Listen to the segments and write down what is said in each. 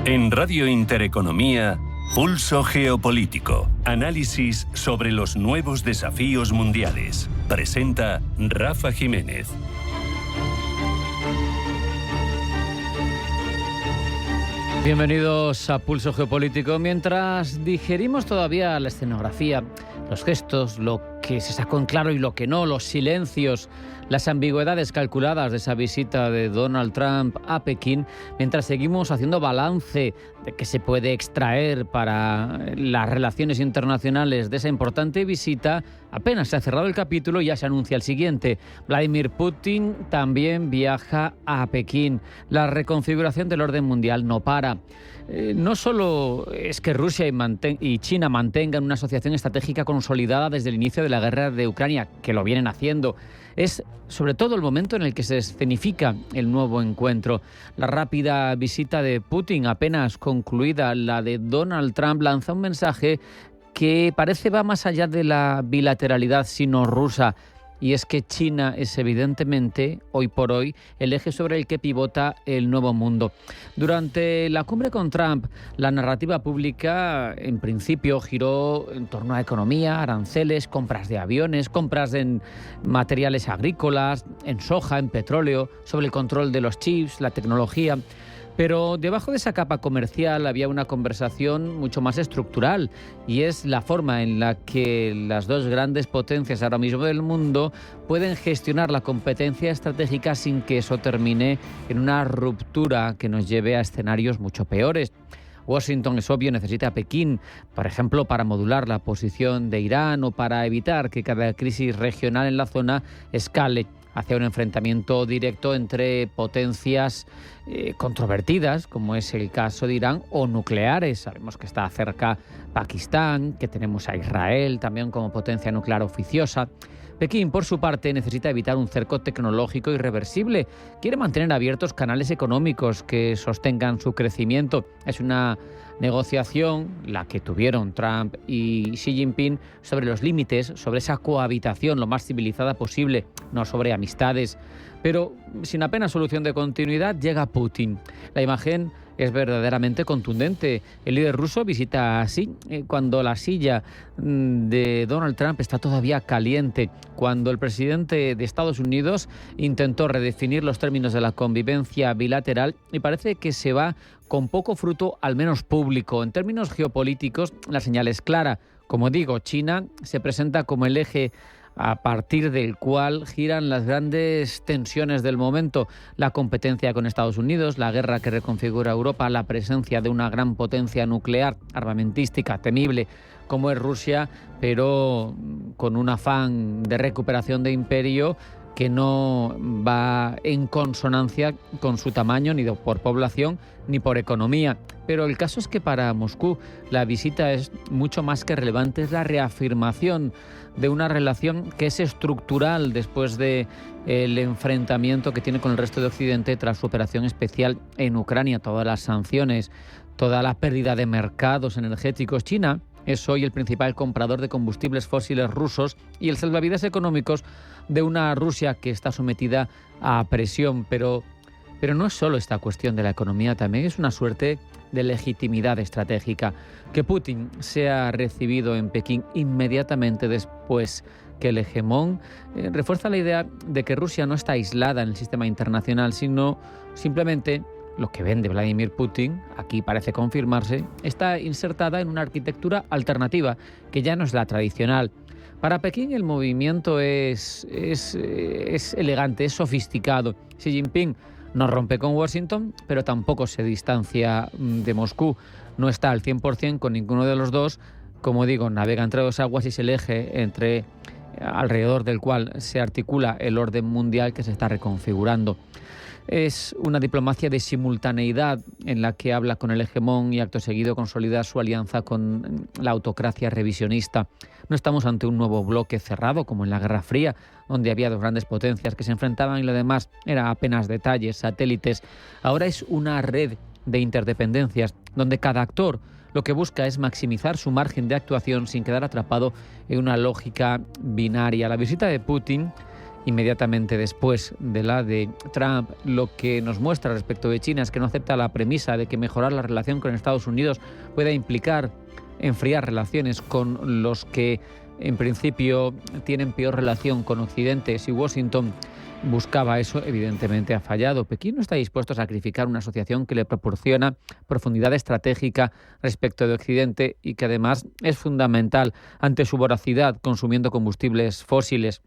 En Radio Intereconomía, Pulso Geopolítico. Análisis sobre los nuevos desafíos mundiales. Presenta Rafa Jiménez. Bienvenidos a Pulso Geopolítico. Mientras digerimos todavía la escenografía, los gestos, lo que se sacó en claro y lo que no, los silencios, las ambigüedades calculadas de esa visita de Donald Trump a Pekín, mientras seguimos haciendo balance de qué se puede extraer para las relaciones internacionales de esa importante visita, apenas se ha cerrado el capítulo y ya se anuncia el siguiente. Vladimir Putin también viaja a Pekín. La reconfiguración del orden mundial no para. No solo es que Rusia y China mantengan una asociación estratégica consolidada desde el inicio de la guerra de Ucrania, que lo vienen haciendo, es sobre todo el momento en el que se escenifica el nuevo encuentro. La rápida visita de Putin, apenas concluida la de Donald Trump, lanza un mensaje que parece va más allá de la bilateralidad sino-rusa. Y es que China es evidentemente, hoy por hoy, el eje sobre el que pivota el nuevo mundo. Durante la cumbre con Trump, la narrativa pública, en principio, giró en torno a economía, aranceles, compras de aviones, compras en materiales agrícolas, en soja, en petróleo, sobre el control de los chips, la tecnología. Pero debajo de esa capa comercial había una conversación mucho más estructural, y es la forma en la que las dos grandes potencias ahora mismo del mundo pueden gestionar la competencia estratégica sin que eso termine en una ruptura que nos lleve a escenarios mucho peores. Washington, es obvio, necesita a Pekín, por ejemplo, para modular la posición de Irán o para evitar que cada crisis regional en la zona escale hacia un enfrentamiento directo entre potencias controvertidas, como es el caso de Irán, o nucleares. Sabemos que está cerca Pakistán, que tenemos a Israel también como potencia nuclear oficiosa. Pekín, por su parte, necesita evitar un cerco tecnológico irreversible. Quiere mantener abiertos canales económicos que sostengan su crecimiento. Es una negociación, la que tuvieron Trump y Xi Jinping, sobre los límites, sobre esa cohabitación lo más civilizada posible, no sobre amistades. Pero sin apenas solución de continuidad llega Putin. La imagen es verdaderamente contundente. El líder ruso visita así cuando la silla de Donald Trump está todavía caliente, cuando el presidente de Estados Unidos intentó redefinir los términos de la convivencia bilateral y parece que se va con poco fruto, al menos público. En términos geopolíticos, la señal es clara. Como digo, China se presenta como el eje a partir del cual giran las grandes tensiones del momento: la competencia con Estados Unidos, la guerra que reconfigura Europa, la presencia de una gran potencia nuclear armamentística temible como es Rusia, pero con un afán de recuperación de imperio que no va en consonancia con su tamaño, ni por población ni por economía. Pero el caso es que para Moscú la visita es mucho más que relevante, es la reafirmación de una relación que es estructural después del enfrentamiento que tiene con el resto de Occidente tras su operación especial en Ucrania, todas las sanciones, toda la pérdida de mercados energéticos. China es hoy el principal comprador de combustibles fósiles rusos y el salvavidas económicos de una Rusia que está sometida a presión. Pero no es solo esta cuestión de la economía, también es una suerte de legitimidad estratégica. Que Putin sea recibido en Pekín inmediatamente después que el hegemón refuerza la idea de que Rusia no está aislada en el sistema internacional, sino simplemente lo que vende Vladimir Putin, aquí parece confirmarse, está insertada en una arquitectura alternativa que ya no es la tradicional. Para Pekín el movimiento es elegante, es sofisticado. Xi Jinping no rompe con Washington, pero tampoco se distancia de Moscú. No está al 100% con ninguno de los dos. Como digo, navega entre dos aguas y es el eje alrededor del cual se articula el orden mundial que se está reconfigurando. Es una diplomacia de simultaneidad en la que habla con el hegemón y acto seguido consolida su alianza con la autocracia revisionista. No estamos ante un nuevo bloque cerrado como en la Guerra Fría, donde había dos grandes potencias que se enfrentaban y lo demás era apenas detalles, satélites. Ahora es una red de interdependencias donde cada actor lo que busca es maximizar su margen de actuación sin quedar atrapado en una lógica binaria. La visita de Putin inmediatamente después de la de Trump. Lo que nos muestra respecto de China es que no acepta la premisa de que mejorar la relación con Estados Unidos pueda implicar enfriar relaciones con los que en principio tienen peor relación con Occidente. Si Washington buscaba eso, evidentemente ha fallado. Pekín no está dispuesto a sacrificar una asociación que le proporciona profundidad estratégica respecto de Occidente y que además es fundamental ante su voracidad consumiendo combustibles fósiles.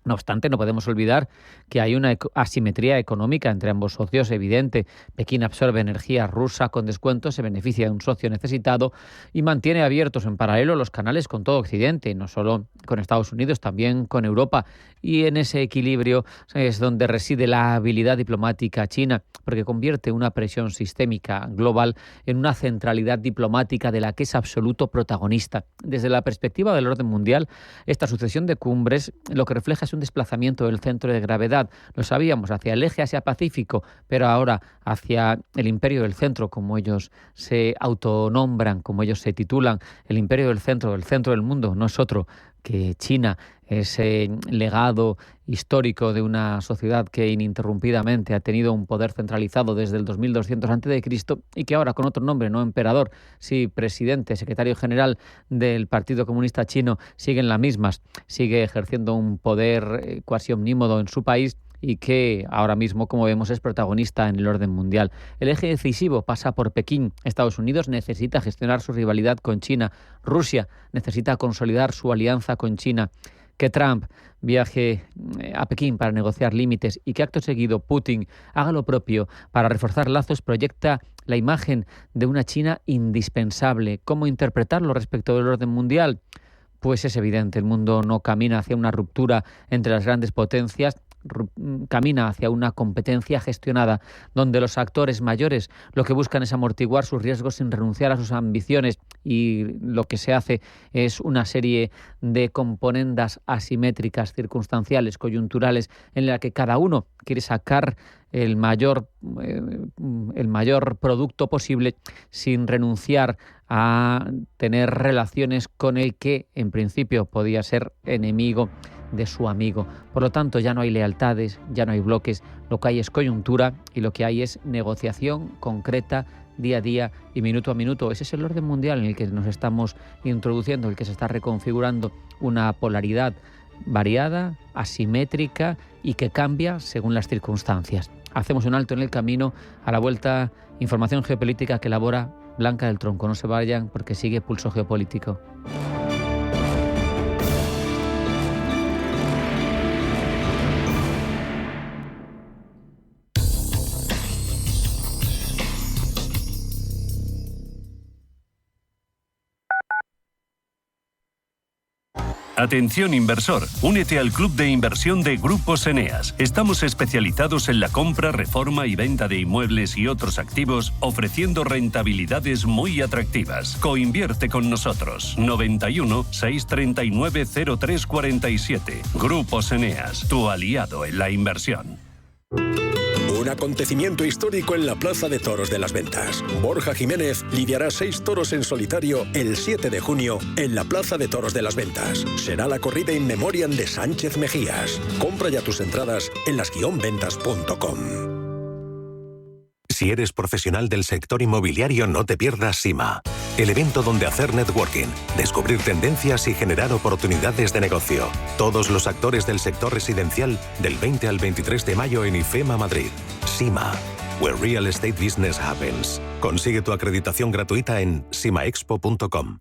No obstante, no podemos olvidar que hay una asimetría económica entre ambos socios evidente. Pekín absorbe energía rusa con descuento, se beneficia de un socio necesitado y mantiene abiertos en paralelo los canales con todo Occidente, no solo con Estados Unidos, también con Europa. Y en ese equilibrio es donde reside la habilidad diplomática china, porque convierte una presión sistémica global en una centralidad diplomática de la que es absoluto protagonista. Desde la perspectiva del orden mundial, esta sucesión de cumbres lo que refleja es un desplazamiento del centro de gravedad. Lo sabíamos, hacia el eje Asia-Pacífico, pero ahora hacia el imperio del centro, como ellos se autonombran, como ellos se titulan. El imperio del centro del mundo, no es otro que China, ese legado histórico de una sociedad que ininterrumpidamente ha tenido un poder centralizado desde el 2200 a.C. y que ahora con otro nombre, no emperador, sí presidente, secretario general del Partido Comunista Chino, sigue en las mismas, sigue ejerciendo un poder cuasi omnímodo en su país y que ahora mismo, como vemos, es protagonista en el orden mundial. El eje decisivo pasa por Pekín. Estados Unidos necesita gestionar su rivalidad con China. Rusia necesita consolidar su alianza con China. Que Trump viaje a Pekín para negociar límites y que acto seguido Putin haga lo propio para reforzar lazos proyecta la imagen de una China indispensable. ¿Cómo interpretarlo respecto del orden mundial? Pues es evidente, el mundo no camina hacia una ruptura entre las grandes potencias, camina hacia una competencia gestionada donde los actores mayores lo que buscan es amortiguar sus riesgos sin renunciar a sus ambiciones y lo que se hace es una serie de componendas asimétricas, circunstanciales, coyunturales, en la que cada uno quiere sacar el mayor producto posible sin renunciar a tener relaciones con el que en principio podía ser enemigo de su amigo. Por lo tanto, ya no hay lealtades, ya no hay bloques, lo que hay es coyuntura y lo que hay es negociación concreta día a día y minuto a minuto. Ese es el orden mundial en el que nos estamos introduciendo, el que se está reconfigurando una polaridad variada, asimétrica y que cambia según las circunstancias. Hacemos un alto en el camino. A la vuelta, información geopolítica que elabora Blanca del Tronco. No se vayan porque sigue Pulso Geopolítico. Atención inversor, únete al Club de Inversión de Grupos Eneas. Estamos especializados en la compra, reforma y venta de inmuebles y otros activos, ofreciendo rentabilidades muy atractivas. Coinvierte con nosotros. 91 639 0347. Grupos Eneas, tu aliado en la inversión. Un acontecimiento histórico en la Plaza de Toros de las Ventas. Borja Jiménez lidiará 6 toros en solitario el 7 de junio en la Plaza de Toros de las Ventas. Será la corrida in memoriam de Sánchez Mejías. Compra ya tus entradas en las-ventas.com. Si eres profesional del sector inmobiliario, no te pierdas SIMA, el evento donde hacer networking, descubrir tendencias y generar oportunidades de negocio. Todos los actores del sector residencial del 20 al 23 de mayo en IFEMA Madrid. SIMA, where real estate business happens. Consigue tu acreditación gratuita en simaexpo.com.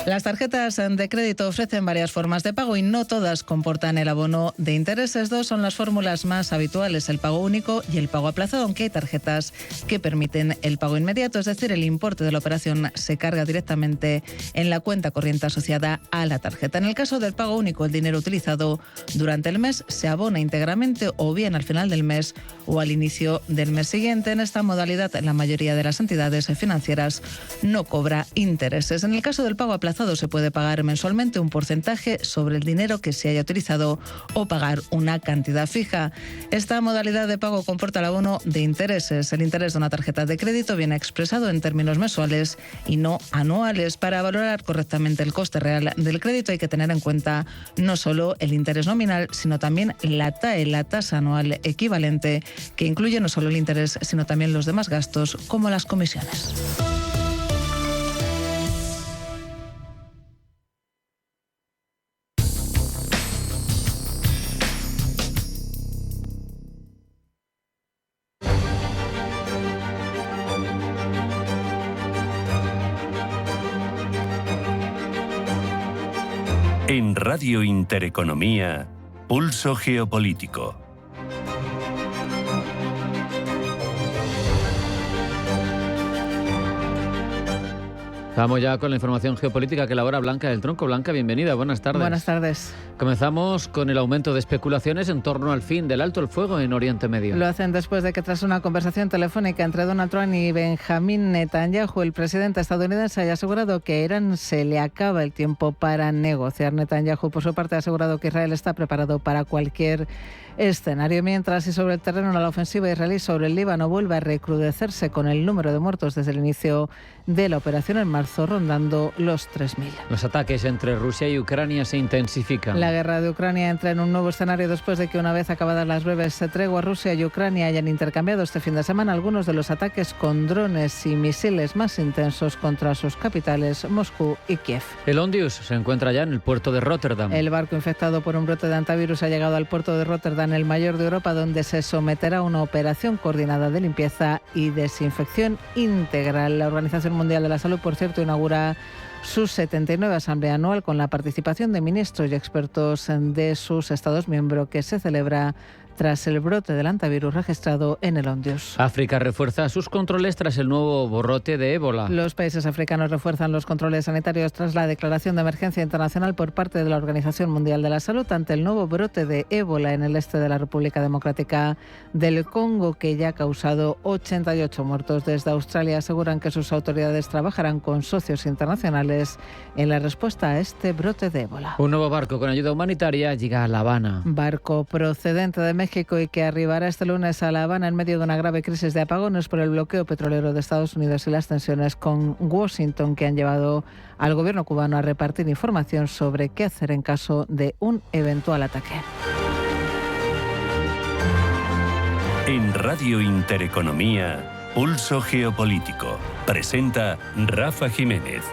Las tarjetas de crédito ofrecen varias formas de pago y no todas comportan el abono de intereses. 2 son las fórmulas más habituales, el pago único y el pago aplazado, aunque hay tarjetas que permiten el pago inmediato, es decir, el importe de la operación se carga directamente en la cuenta corriente asociada a la tarjeta. En el caso del pago único, el dinero utilizado durante el mes se abona íntegramente o bien al final del mes o al inicio del mes siguiente. En esta modalidad, la mayoría de las entidades financieras no cobra intereses. En el caso del pago aplazado, aplazado se puede pagar mensualmente un porcentaje sobre el dinero que se haya utilizado o pagar una cantidad fija. Esta modalidad de pago comporta el abono de intereses. El interés de una tarjeta de crédito viene expresado en términos mensuales y no anuales. Para valorar correctamente el coste real del crédito hay que tener en cuenta no solo el interés nominal, sino también la TAE, la tasa anual equivalente, que incluye no solo el interés, sino también los demás gastos, como las comisiones. En Radio Intereconomía, Pulso Geopolítico. Vamos ya con la información geopolítica que elabora Blanca del Tronco. Blanca, bienvenida, buenas tardes. Buenas tardes. Comenzamos con el aumento de especulaciones en torno al fin del alto el fuego en Oriente Medio. Lo hacen después de que tras una conversación telefónica entre Donald Trump y Benjamín Netanyahu, el presidente estadounidense haya asegurado que a Irán se le acaba el tiempo para negociar. Netanyahu, por su parte, ha asegurado que Israel está preparado para cualquier escenario. Mientras, y sobre el terreno, la ofensiva israelí sobre el Líbano vuelve a recrudecerse con el número de muertos desde el inicio de la operación en marzo, rondando los 3.000. Los ataques entre Rusia y Ucrania se intensifican. La guerra de Ucrania entra en un nuevo escenario después de que, una vez acabadas las breves treguas, Rusia y Ucrania hayan intercambiado este fin de semana algunos de los ataques con drones y misiles más intensos contra sus capitales, Moscú y Kiev. El Ondius se encuentra ya en el puerto de Rotterdam. El barco infectado por un brote de antivirus ha llegado al puerto de Rotterdam, el mayor de Europa, donde se someterá a una operación coordinada de limpieza y desinfección integral. La Organización Mundial de la Salud, por cierto, inaugura su 79 Asamblea Anual con la participación de ministros y expertos de sus Estados miembros, que se celebra tras el brote del antivirus registrado en el Ondius. África refuerza sus controles tras el nuevo brote de ébola. Los países africanos refuerzan los controles sanitarios tras la declaración de emergencia internacional por parte de la Organización Mundial de la Salud ante el nuevo brote de ébola en el este de la República Democrática del Congo, que ya ha causado 88 muertos. Desde Australia aseguran que sus autoridades trabajarán con socios internacionales en la respuesta a este brote de ébola. Un nuevo barco con ayuda humanitaria llega a La Habana. Barco procedente de México y que arribará este lunes a La Habana en medio de una grave crisis de apagones por el bloqueo petrolero de Estados Unidos y las tensiones con Washington, que han llevado al gobierno cubano a repartir información sobre qué hacer en caso de un eventual ataque. En Radio Intereconomía, Pulso Geopolítico. Presenta Rafa Jiménez.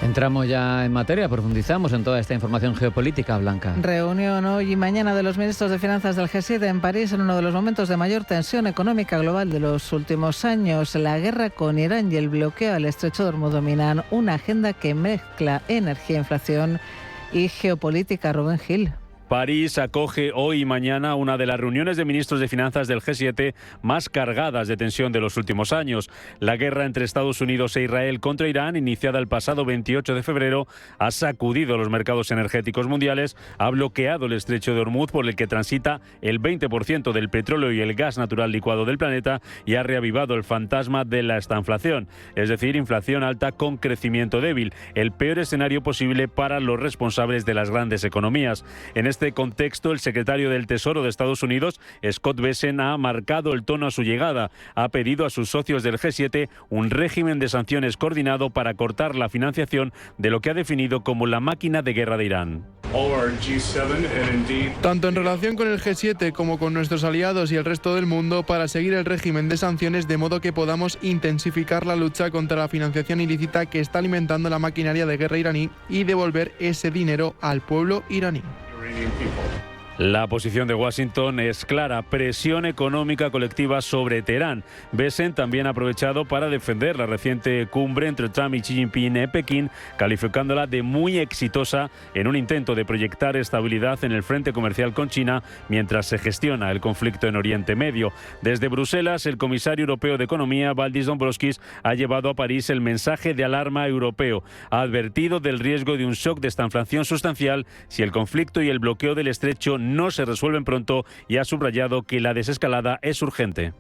Entramos ya en materia, profundizamos en toda esta información geopolítica, Blanca. Reunión hoy y mañana de los ministros de Finanzas del G7 en París en uno de los momentos de mayor tensión económica global de los últimos años. La guerra con Irán y el bloqueo al estrecho de Hormuz dominan una agenda que mezcla energía, inflación y geopolítica. Rubén Gil. París acoge hoy y mañana una de las reuniones de ministros de finanzas del G7 más cargadas de tensión de los últimos años. La guerra entre Estados Unidos e Israel contra Irán, iniciada el pasado 28 de febrero, ha sacudido los mercados energéticos mundiales, ha bloqueado el estrecho de Hormuz, por el que transita el 20% del petróleo y el gas natural licuado del planeta, y ha reavivado el fantasma de la estanflación, es decir, inflación alta con crecimiento débil, el peor escenario posible para los responsables de las grandes economías. En este contexto, el secretario del Tesoro de Estados Unidos, Scott Bessent, ha marcado el tono a su llegada. Ha pedido a sus socios del G7 un régimen de sanciones coordinado para cortar la financiación de lo que ha definido como la máquina de guerra de Irán. Tanto en relación con el G7 como con nuestros aliados y el resto del mundo, para seguir el régimen de sanciones de modo que podamos intensificar la lucha contra la financiación ilícita que está alimentando la maquinaria de guerra iraní y devolver ese dinero al pueblo iraní. La posición de Washington es clara: presión económica colectiva sobre Teherán. Bessent también ha aprovechado para defender la reciente cumbre entre Trump y Xi Jinping en Pekín, calificándola de muy exitosa en un intento de proyectar estabilidad en el frente comercial con China mientras se gestiona el conflicto en Oriente Medio. Desde Bruselas, el comisario europeo de Economía, Valdis Dombrovskis, ha llevado a París el mensaje de alarma europeo. Ha advertido del riesgo de un shock de estanflación sustancial si el conflicto y el bloqueo del estrecho no se resuelven pronto, y ha subrayado que la desescalada es urgente.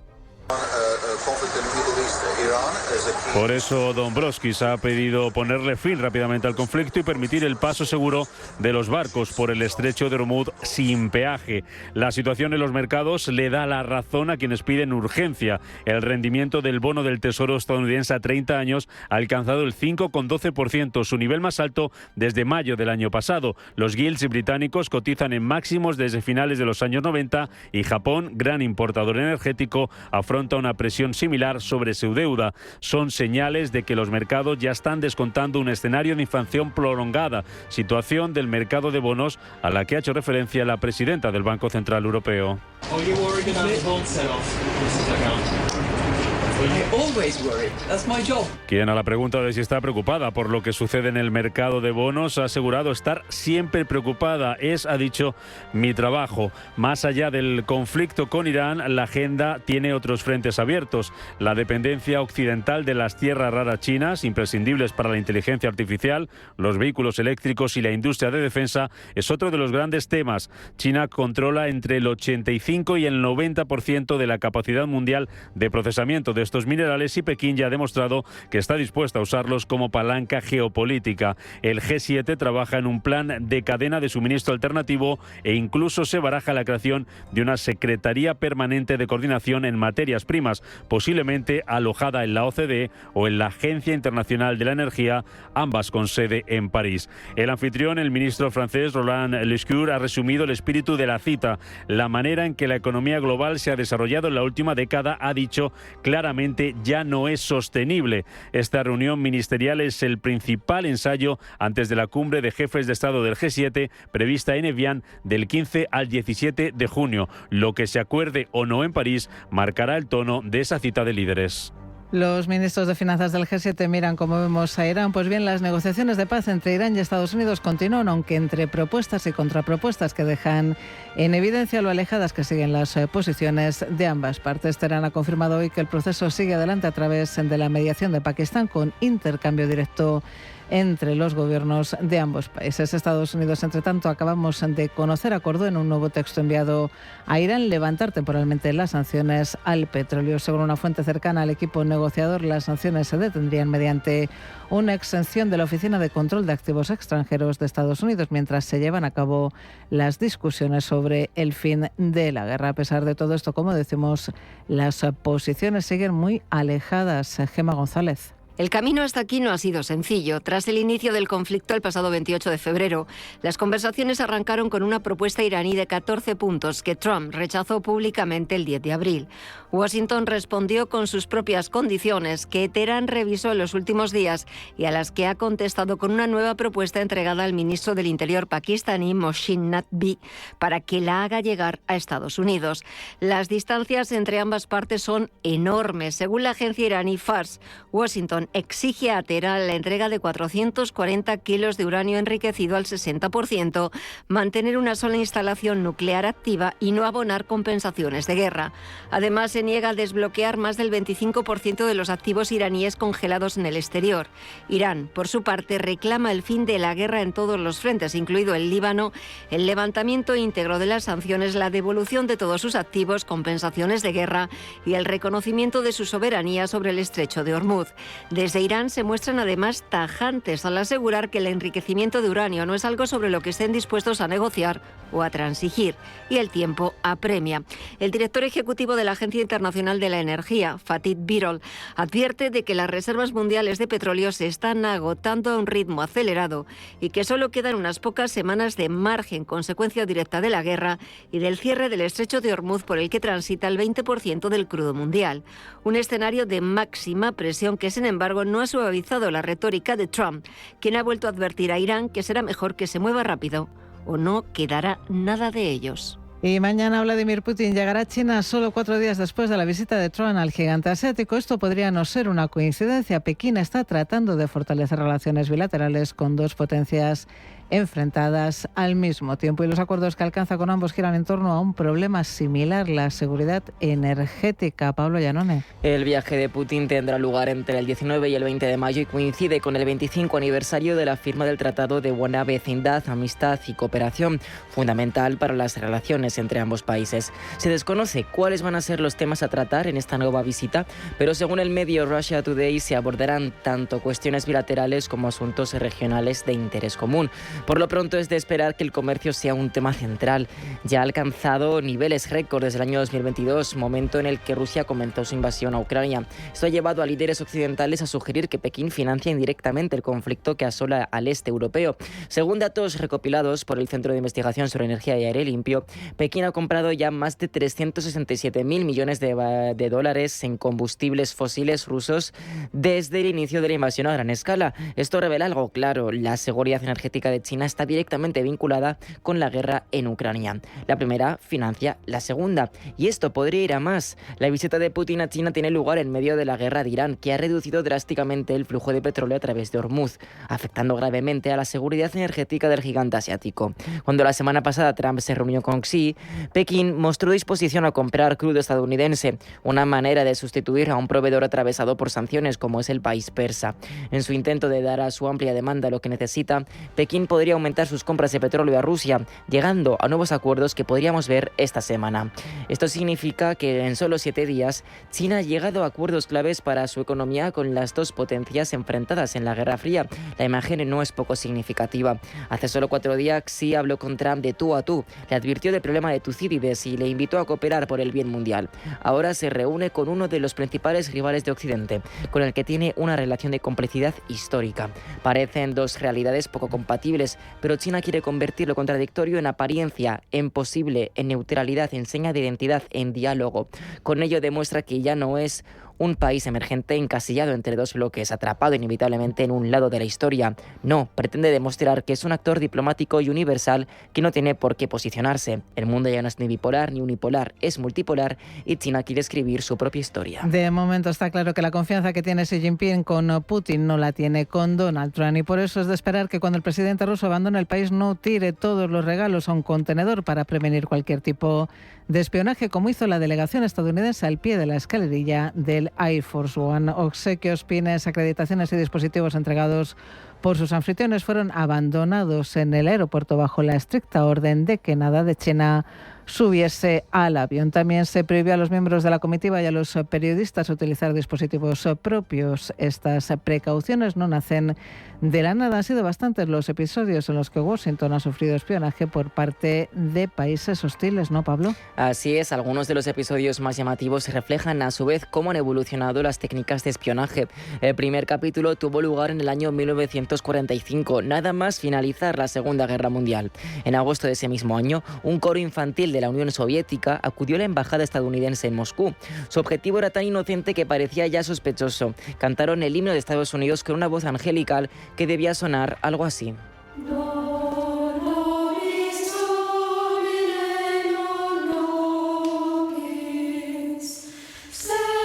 Por eso Dombrovskis ha pedido ponerle fin rápidamente al conflicto y permitir el paso seguro de los barcos por el estrecho de Hormuz sin peaje. La situación en los mercados le da la razón a quienes piden urgencia. El rendimiento del bono del Tesoro estadounidense a 30 años ha alcanzado el 5,12%, su nivel más alto desde mayo del año pasado. Los yields británicos cotizan en máximos desde finales de los años 90 y Japón, gran importador energético, afronta una presión similar sobre su deuda. Son señales de que los mercados ya están descontando un escenario de inflación prolongada, situación del mercado de bonos a la que ha hecho referencia la presidenta del Banco Central Europeo. Quien a la pregunta de si está preocupada por lo que sucede en el mercado de bonos ha asegurado estar siempre preocupada. Es, ha dicho, mi trabajo. Más allá del conflicto con Irán, la agenda tiene otros frentes abiertos. La dependencia occidental de las tierras raras chinas, imprescindibles para la inteligencia artificial, los vehículos eléctricos y la industria de defensa, es otro de los grandes temas. China controla entre el 85 y el 90% de la capacidad mundial de procesamiento de estos minerales y Pekín ya ha demostrado que está dispuesta a usarlos como palanca geopolítica. El G7 trabaja en un plan de cadena de suministro alternativo e incluso se baraja la creación de una Secretaría Permanente de Coordinación en materias primas, posiblemente alojada en la OCDE o en la Agencia Internacional de la Energía, ambas con sede en París. El anfitrión, el ministro francés Roland Lescure, ha resumido el espíritu de la cita. La manera en que la economía global se ha desarrollado en la última década, ha dicho claramente, ya no es sostenible. Esta reunión ministerial es el principal ensayo antes de la cumbre de jefes de Estado del G7 prevista en Evian del 15 al 17 de junio. Lo que se acuerde o no en París marcará el tono de esa cita de líderes. Los ministros de Finanzas del G7 miran, como vemos, a Irán. Pues bien, las negociaciones de paz entre Irán y Estados Unidos continúan, aunque entre propuestas y contrapropuestas que dejan en evidencia lo alejadas que siguen las posiciones de ambas partes. Teherán ha confirmado hoy que el proceso sigue adelante a través de la mediación de Pakistán, con intercambio directo entre los gobiernos de ambos países. Estados Unidos, entre tanto, acabamos de conocer, acordó en un nuevo texto enviado a Irán levantar temporalmente las sanciones al petróleo. Según una fuente cercana al equipo negociador, las sanciones se detendrían mediante una exención de la Oficina de Control de Activos Extranjeros de Estados Unidos mientras se llevan a cabo las discusiones sobre el fin de la guerra. A pesar de todo esto, como decimos, las posiciones siguen muy alejadas. Gemma González. El camino hasta aquí no ha sido sencillo. Tras el inicio del conflicto el pasado 28 de febrero, las conversaciones arrancaron con una propuesta iraní de 14 puntos que Trump rechazó públicamente el 10 de abril. Washington respondió con sus propias condiciones, que Teherán revisó en los últimos días y a las que ha contestado con una nueva propuesta entregada al ministro del Interior pakistaní, Mohsin Naqvi, para que la haga llegar a Estados Unidos. Las distancias entre ambas partes son enormes. Según la agencia iraní Fars, Washington exige a Teherán la entrega de 440 kilos de uranio enriquecido al 60%, mantener una sola instalación nuclear activa y no abonar compensaciones de guerra. Además, se niega a desbloquear más del 25% de los activos iraníes congelados en el exterior. Irán, por su parte, reclama el fin de la guerra en todos los frentes, incluido el Líbano, el levantamiento íntegro de las sanciones, la devolución de todos sus activos, compensaciones de guerra y el reconocimiento de su soberanía sobre el estrecho de Hormuz. Desde Irán se muestran además tajantes al asegurar que el enriquecimiento de uranio no es algo sobre lo que estén dispuestos a negociar o a transigir, y el tiempo apremia. El director ejecutivo de la Agencia Internacional de la Energía, Fatih Birol, advierte de que las reservas mundiales de petróleo se están agotando a un ritmo acelerado y que solo quedan unas pocas semanas de margen, consecuencia directa de la guerra y del cierre del estrecho de Hormuz, por el que transita el 20% del crudo mundial. Un escenario de máxima presión que, sin embargo, no ha suavizado la retórica de Trump, quien ha vuelto a advertir a Irán que será mejor que se mueva rápido o no quedará nada de ellos. Y mañana Vladimir Putin llegará a China solo 4 días después de la visita de Trump al gigante asiático. Esto podría no ser una coincidencia. Pekín está tratando de fortalecer relaciones bilaterales con dos potencias enfrentadas al mismo tiempo. Y los acuerdos que alcanza con ambos giran en torno a un problema similar, la seguridad energética. Pablo Llanone. El viaje de Putin tendrá lugar entre el 19 y el 20 de mayo y coincide con el 25 aniversario de la firma del Tratado de Buena Vecindad, Amistad y Cooperación, fundamental para las relaciones entre ambos países. Se desconoce cuáles van a ser los temas a tratar en esta nueva visita, pero según el medio Russia Today se abordarán tanto cuestiones bilaterales como asuntos regionales de interés común. Por lo pronto es de esperar que el comercio sea un tema central. Ya ha alcanzado niveles récord desde el año 2022, momento en el que Rusia comenzó su invasión a Ucrania. Esto ha llevado a líderes occidentales a sugerir que Pekín financia indirectamente el conflicto que asola al este europeo. Según datos recopilados por el Centro de Investigación sobre Energía y Aire Limpio, Pekín ha comprado ya más de 367.000 millones de dólares en combustibles fósiles rusos desde el inicio de la invasión a gran escala. Esto revela algo claro: la seguridad energética de China está directamente vinculada con la guerra en Ucrania. La primera financia la segunda, y esto podría ir a más. La visita de Putin a China tiene lugar en medio de la guerra de Irán, que ha reducido drásticamente el flujo de petróleo a través de Hormuz, afectando gravemente a la seguridad energética del gigante asiático. Cuando la semana pasada Trump se reunió con Xi, Pekín mostró disposición a comprar crudo estadounidense, una manera de sustituir a un proveedor atravesado por sanciones como es el país persa. En su intento de dar a su amplia demanda lo que necesita, Pekín podría aumentar sus compras de petróleo a Rusia, llegando a nuevos acuerdos que podríamos ver esta semana. Esto significa que en solo 7 días, China ha llegado a acuerdos claves para su economía con las dos potencias enfrentadas en la Guerra Fría. La imagen no es poco significativa. Hace solo 4 días, Xi habló con Trump de tú a tú, le advirtió del problema de Tucídides y le invitó a cooperar por el bien mundial. Ahora se reúne con uno de los principales rivales de Occidente, con el que tiene una relación de complicidad histórica. Parecen dos realidades poco compatibles, pero China quiere convertir lo contradictorio en apariencia, en posible, en neutralidad, en seña de identidad, en diálogo. Con ello demuestra que ya no es un país emergente encasillado entre dos bloques, atrapado inevitablemente en un lado de la historia. No, pretende demostrar que es un actor diplomático y universal que no tiene por qué posicionarse. El mundo ya no es ni bipolar ni unipolar, es multipolar, y China quiere escribir su propia historia. De momento está claro que la confianza que tiene Xi Jinping con Putin no la tiene con Donald Trump, y por eso es de esperar que cuando el presidente ruso abandone el país no tire todos los regalos a un contenedor para prevenir cualquier tipo de espionaje, como hizo la delegación estadounidense al pie de la escalerilla del Air Force One. Obsequios, pines, acreditaciones y dispositivos entregados por sus anfitriones fueron abandonados en el aeropuerto bajo la estricta orden de que nada de China subiese al avión. También se prohibió a los miembros de la comitiva y a los periodistas utilizar dispositivos propios. Estas precauciones no nacen de la nada. Han sido bastantes los episodios en los que Washington ha sufrido espionaje por parte de países hostiles, ¿no, Pablo? Así es, algunos de los episodios más llamativos reflejan a su vez cómo han evolucionado las técnicas de espionaje. El primer capítulo tuvo lugar en el año 1945, nada más finalizar la Segunda Guerra Mundial. En agosto de ese mismo año, un coro infantil de la Unión Soviética acudió a la embajada estadounidense en Moscú. Su objetivo era tan inocente que parecía ya sospechoso. Cantaron el himno de Estados Unidos con una voz angelical que debía sonar algo así.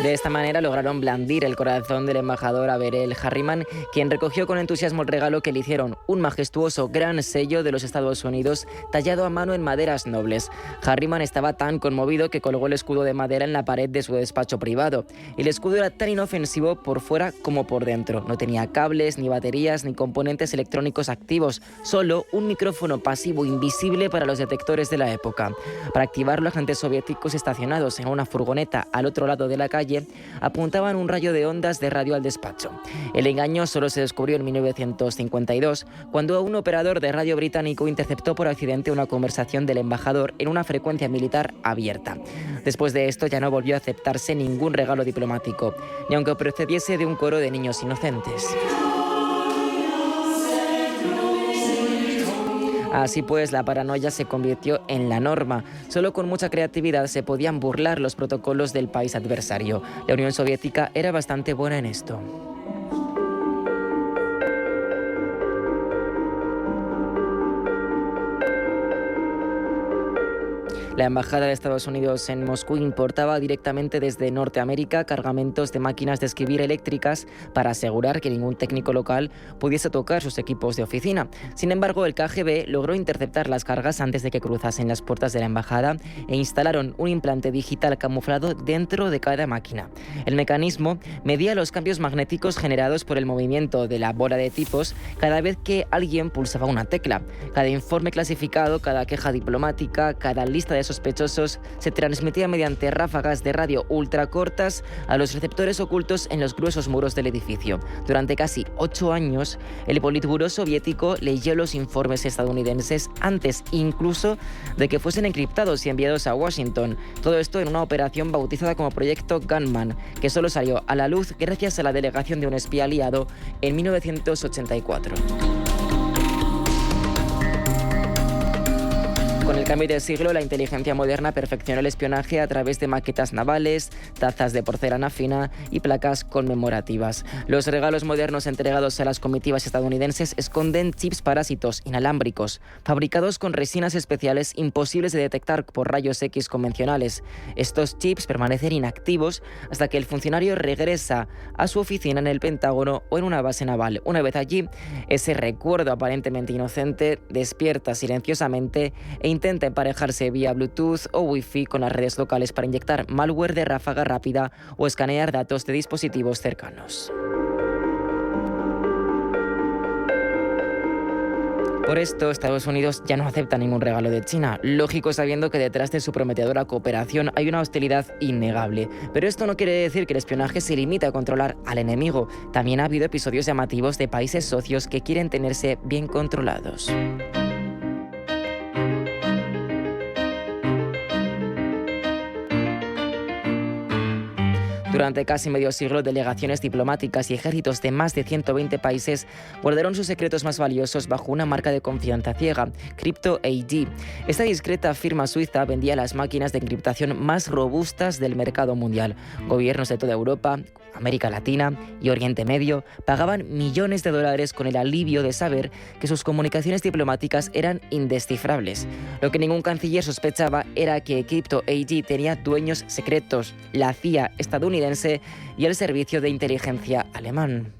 De esta manera lograron blandir el corazón del embajador Averell Harriman, quien recogió con entusiasmo el regalo que le hicieron, un majestuoso gran sello de los Estados Unidos tallado a mano en maderas nobles. Harriman estaba tan conmovido que colgó el escudo de madera en la pared de su despacho privado. El escudo era tan inofensivo por fuera como por dentro. No tenía cables, ni baterías, ni componentes electrónicos activos, solo un micrófono pasivo invisible para los detectores de la época. Para activarlo, agentes soviéticos estacionados en una furgoneta al otro lado de la calle apuntaban un rayo de ondas de radio al despacho. El engaño solo se descubrió en 1952, cuando un operador de radio británico interceptó por accidente una conversación del embajador en una frecuencia militar abierta. Después de esto ya no volvió a aceptarse ningún regalo diplomático, ni aunque procediese de un coro de niños inocentes. Así pues, la paranoia se convirtió en la norma. Solo con mucha creatividad se podían burlar los protocolos del país adversario. La Unión Soviética era bastante buena en esto. La Embajada de Estados Unidos en Moscú importaba directamente desde Norteamérica cargamentos de máquinas de escribir eléctricas para asegurar que ningún técnico local pudiese tocar sus equipos de oficina. Sin embargo, el KGB logró interceptar las cargas antes de que cruzasen las puertas de la embajada e instalaron un implante digital camuflado dentro de cada máquina. El mecanismo medía los cambios magnéticos generados por el movimiento de la bola de tipos cada vez que alguien pulsaba una tecla. Cada informe clasificado, cada queja diplomática, cada lista de sospechosos se transmitía mediante ráfagas de radio ultracortas a los receptores ocultos en los gruesos muros del edificio. Durante casi 8 años, el Politburó soviético leyó los informes estadounidenses antes incluso de que fuesen encriptados y enviados a Washington. Todo esto en una operación bautizada como Proyecto Gunman, que solo salió a la luz gracias a la delegación de un espía aliado en 1984. Con el cambio de siglo, la inteligencia moderna perfeccionó el espionaje a través de maquetas navales, tazas de porcelana fina y placas conmemorativas. Los regalos modernos entregados a las comitivas estadounidenses esconden chips parásitos inalámbricos, fabricados con resinas especiales imposibles de detectar por rayos X convencionales. Estos chips permanecen inactivos hasta que el funcionario regresa a su oficina en el Pentágono o en una base naval. Una vez allí, ese recuerdo aparentemente inocente despierta silenciosamente e intenta emparejarse vía Bluetooth o Wi-Fi con las redes locales para inyectar malware de ráfaga rápida o escanear datos de dispositivos cercanos. Por esto, Estados Unidos ya no acepta ningún regalo de China. Lógico, sabiendo que detrás de su prometedora cooperación hay una hostilidad innegable. Pero esto no quiere decir que el espionaje se limite a controlar al enemigo. También ha habido episodios llamativos de países socios que quieren tenerse bien controlados. Durante casi medio siglo, delegaciones diplomáticas y ejércitos de más de 120 países guardaron sus secretos más valiosos bajo una marca de confianza ciega, Crypto AG. Esta discreta firma suiza vendía las máquinas de encriptación más robustas del mercado mundial. Gobiernos de toda Europa, América Latina y Oriente Medio pagaban millones de dólares con el alivio de saber que sus comunicaciones diplomáticas eran indescifrables. Lo que ningún canciller sospechaba era que Crypto AG tenía dueños secretos, la CIA estadounidense y el servicio de inteligencia alemán.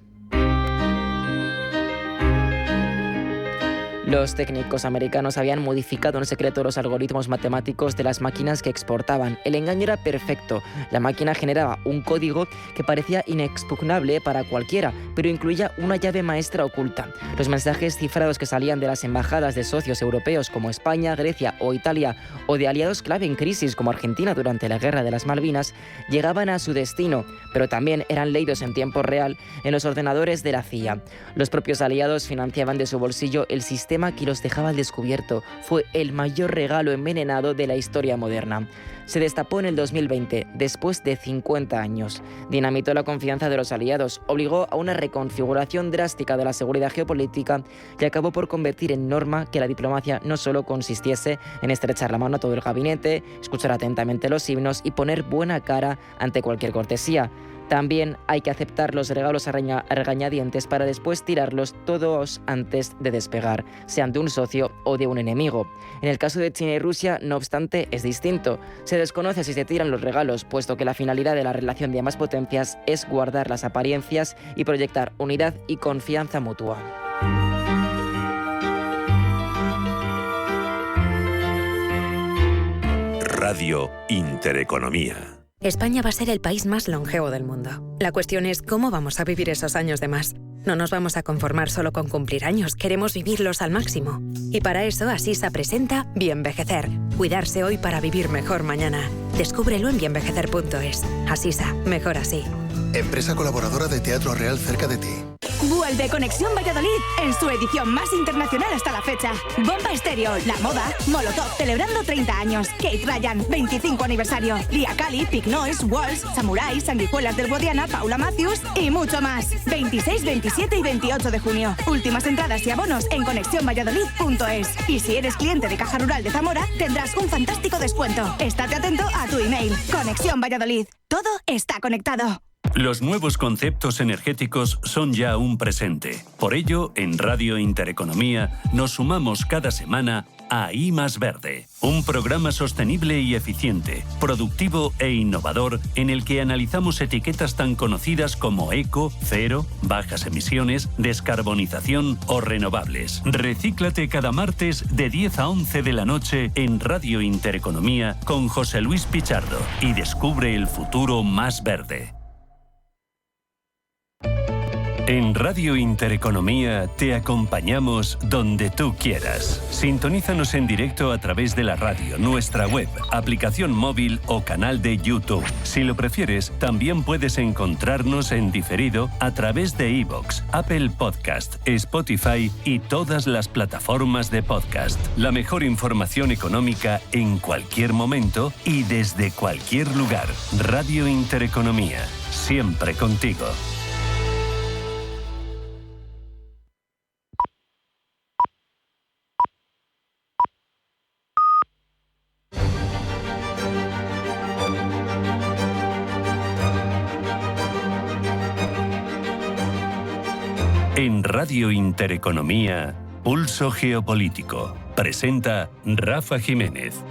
Los técnicos americanos habían modificado en secreto los algoritmos matemáticos de las máquinas que exportaban. El engaño era perfecto. La máquina generaba un código que parecía inexpugnable para cualquiera, pero incluía una llave maestra oculta. Los mensajes cifrados que salían de las embajadas de socios europeos como España, Grecia o Italia, o de aliados clave en crisis como Argentina durante la Guerra de las Malvinas, llegaban a su destino, pero también eran leídos en tiempo real en los ordenadores de la CIA. Los propios aliados financiaban de su bolsillo el sistema que los dejaba al descubierto. Fue el mayor regalo envenenado de la historia moderna. Se destapó en el 2020, después de 50 años. Dinamitó la confianza de los aliados, obligó a una reconfiguración drástica de la seguridad geopolítica y acabó por convertir en norma que la diplomacia no solo consistiese en estrechar la mano a todo el gabinete, escuchar atentamente los himnos y poner buena cara ante cualquier cortesía. También hay que aceptar los regalos a regañadientes para después tirarlos todos antes de despegar, sean de un socio o de un enemigo. En el caso de China y Rusia, no obstante, es distinto. Se desconoce si se tiran los regalos, puesto que la finalidad de la relación de ambas potencias es guardar las apariencias y proyectar unidad y confianza mutua. Radio Intereconomía. España va a ser el país más longevo del mundo. La cuestión es cómo vamos a vivir esos años de más. No nos vamos a conformar solo con cumplir años, queremos vivirlos al máximo. Y para eso, Asisa presenta Bienvejecer. Cuidarse hoy para vivir mejor mañana. Descúbrelo en bienvejecer.es. Asisa, mejor así. Empresa colaboradora de Teatro Real cerca de ti. Vuelve Conexión Valladolid en su edición más internacional hasta la fecha. Bomba Estéreo, La Moda, Molotov celebrando 30 años, Kate Ryan 25 aniversario, Lia Kali, Pig Noise, Walls, Samurai, Sanguijuelas del Guadiana, Paula Matthews y mucho más. 26, 27 y 28 de junio. Últimas entradas y abonos en conexiónvalladolid.es. Y si eres cliente de Caja Rural de Zamora, tendrás un fantástico descuento. Estate atento a tu email. Conexión Valladolid. Todo está conectado. Los nuevos conceptos energéticos son ya un presente. Por ello, en Radio Intereconomía nos sumamos cada semana a I Más Verde, un programa sostenible y eficiente, productivo e innovador en el que analizamos etiquetas tan conocidas como eco, cero, bajas emisiones, descarbonización o renovables. Recíclate cada martes de 10 a 11 de la noche en Radio Intereconomía con José Luis Pichardo y descubre el futuro más verde. En Radio Intereconomía te acompañamos donde tú quieras. Sintonízanos en directo a través de la radio, nuestra web, aplicación móvil o canal de YouTube. Si lo prefieres, también puedes encontrarnos en diferido a través de iVoox, Apple Podcast, Spotify y todas las plataformas de podcast. La mejor información económica en cualquier momento y desde cualquier lugar. Radio Intereconomía, siempre contigo. En Radio Intereconomía, Pulso Geopolítico. Presenta Rafa Jiménez.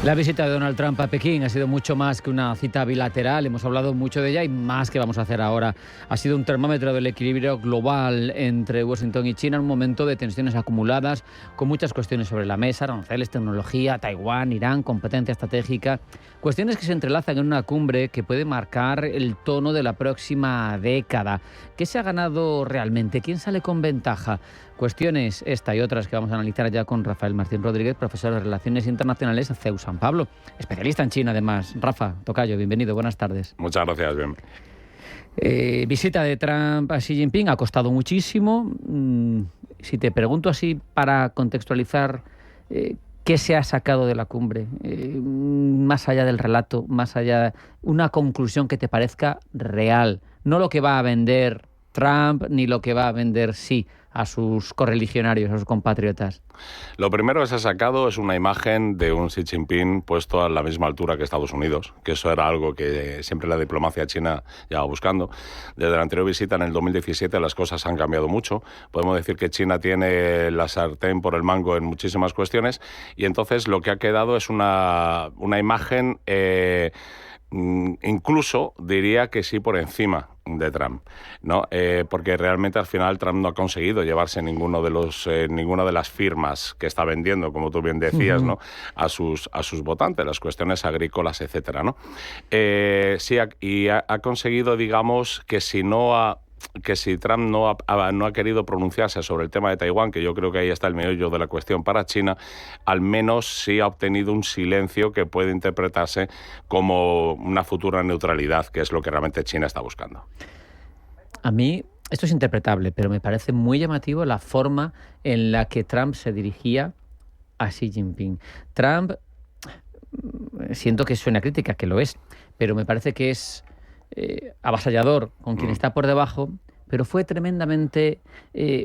La visita de Donald Trump a Pekín ha sido mucho más que una cita bilateral. Hemos hablado mucho de ella y más que vamos a hacer ahora. Ha sido un termómetro del equilibrio global entre Washington y China en un momento de tensiones acumuladas, con muchas cuestiones sobre la mesa: aranceles, tecnología, Taiwán, Irán, competencia estratégica. Cuestiones que se entrelazan en una cumbre que puede marcar el tono de la próxima década. ¿Qué se ha ganado realmente? ¿Quién sale con ventaja? Cuestiones, esta y otras, que vamos a analizar ya con Rafael Martín Rodríguez, profesor de Relaciones Internacionales a CEU San Pablo, especialista en China además. Rafa, tocayo, bienvenido, buenas tardes. Muchas gracias, bien. Visita de Trump a Xi Jinping ha costado muchísimo. Si te pregunto así para contextualizar, ¿qué se ha sacado de la cumbre? Más allá del relato, más allá de una conclusión que te parezca real. No lo que va a vender Trump ni lo que va a vender Xi a sus correligionarios, a sus compatriotas. Lo primero que se ha sacado es una imagen de un Xi Jinping puesto a la misma altura que Estados Unidos, que eso era algo que siempre la diplomacia china llevaba buscando. Desde la anterior visita en el 2017 las cosas han cambiado mucho. Podemos decir que China tiene la sartén por el mango en muchísimas cuestiones y entonces lo que ha quedado es una imagen incluso diría que sí por encima de Trump, ¿no? Porque realmente al final Trump no ha conseguido llevarse ninguna de las firmas que está vendiendo, como tú bien decías, ¿no? a sus votantes, las cuestiones agrícolas, etcétera, ¿no? Sí, y ha conseguido, digamos, que si Trump no ha querido pronunciarse sobre el tema de Taiwán, que yo creo que ahí está el meollo de la cuestión para China, al menos sí ha obtenido un silencio que puede interpretarse como una futura neutralidad, que es lo que realmente China está buscando. A mí esto es interpretable, pero me parece muy llamativo la forma en la que Trump se dirigía a Xi Jinping. Trump, siento que suena crítica, que lo es, pero me parece que es avasallador con quien está por debajo, pero fue tremendamente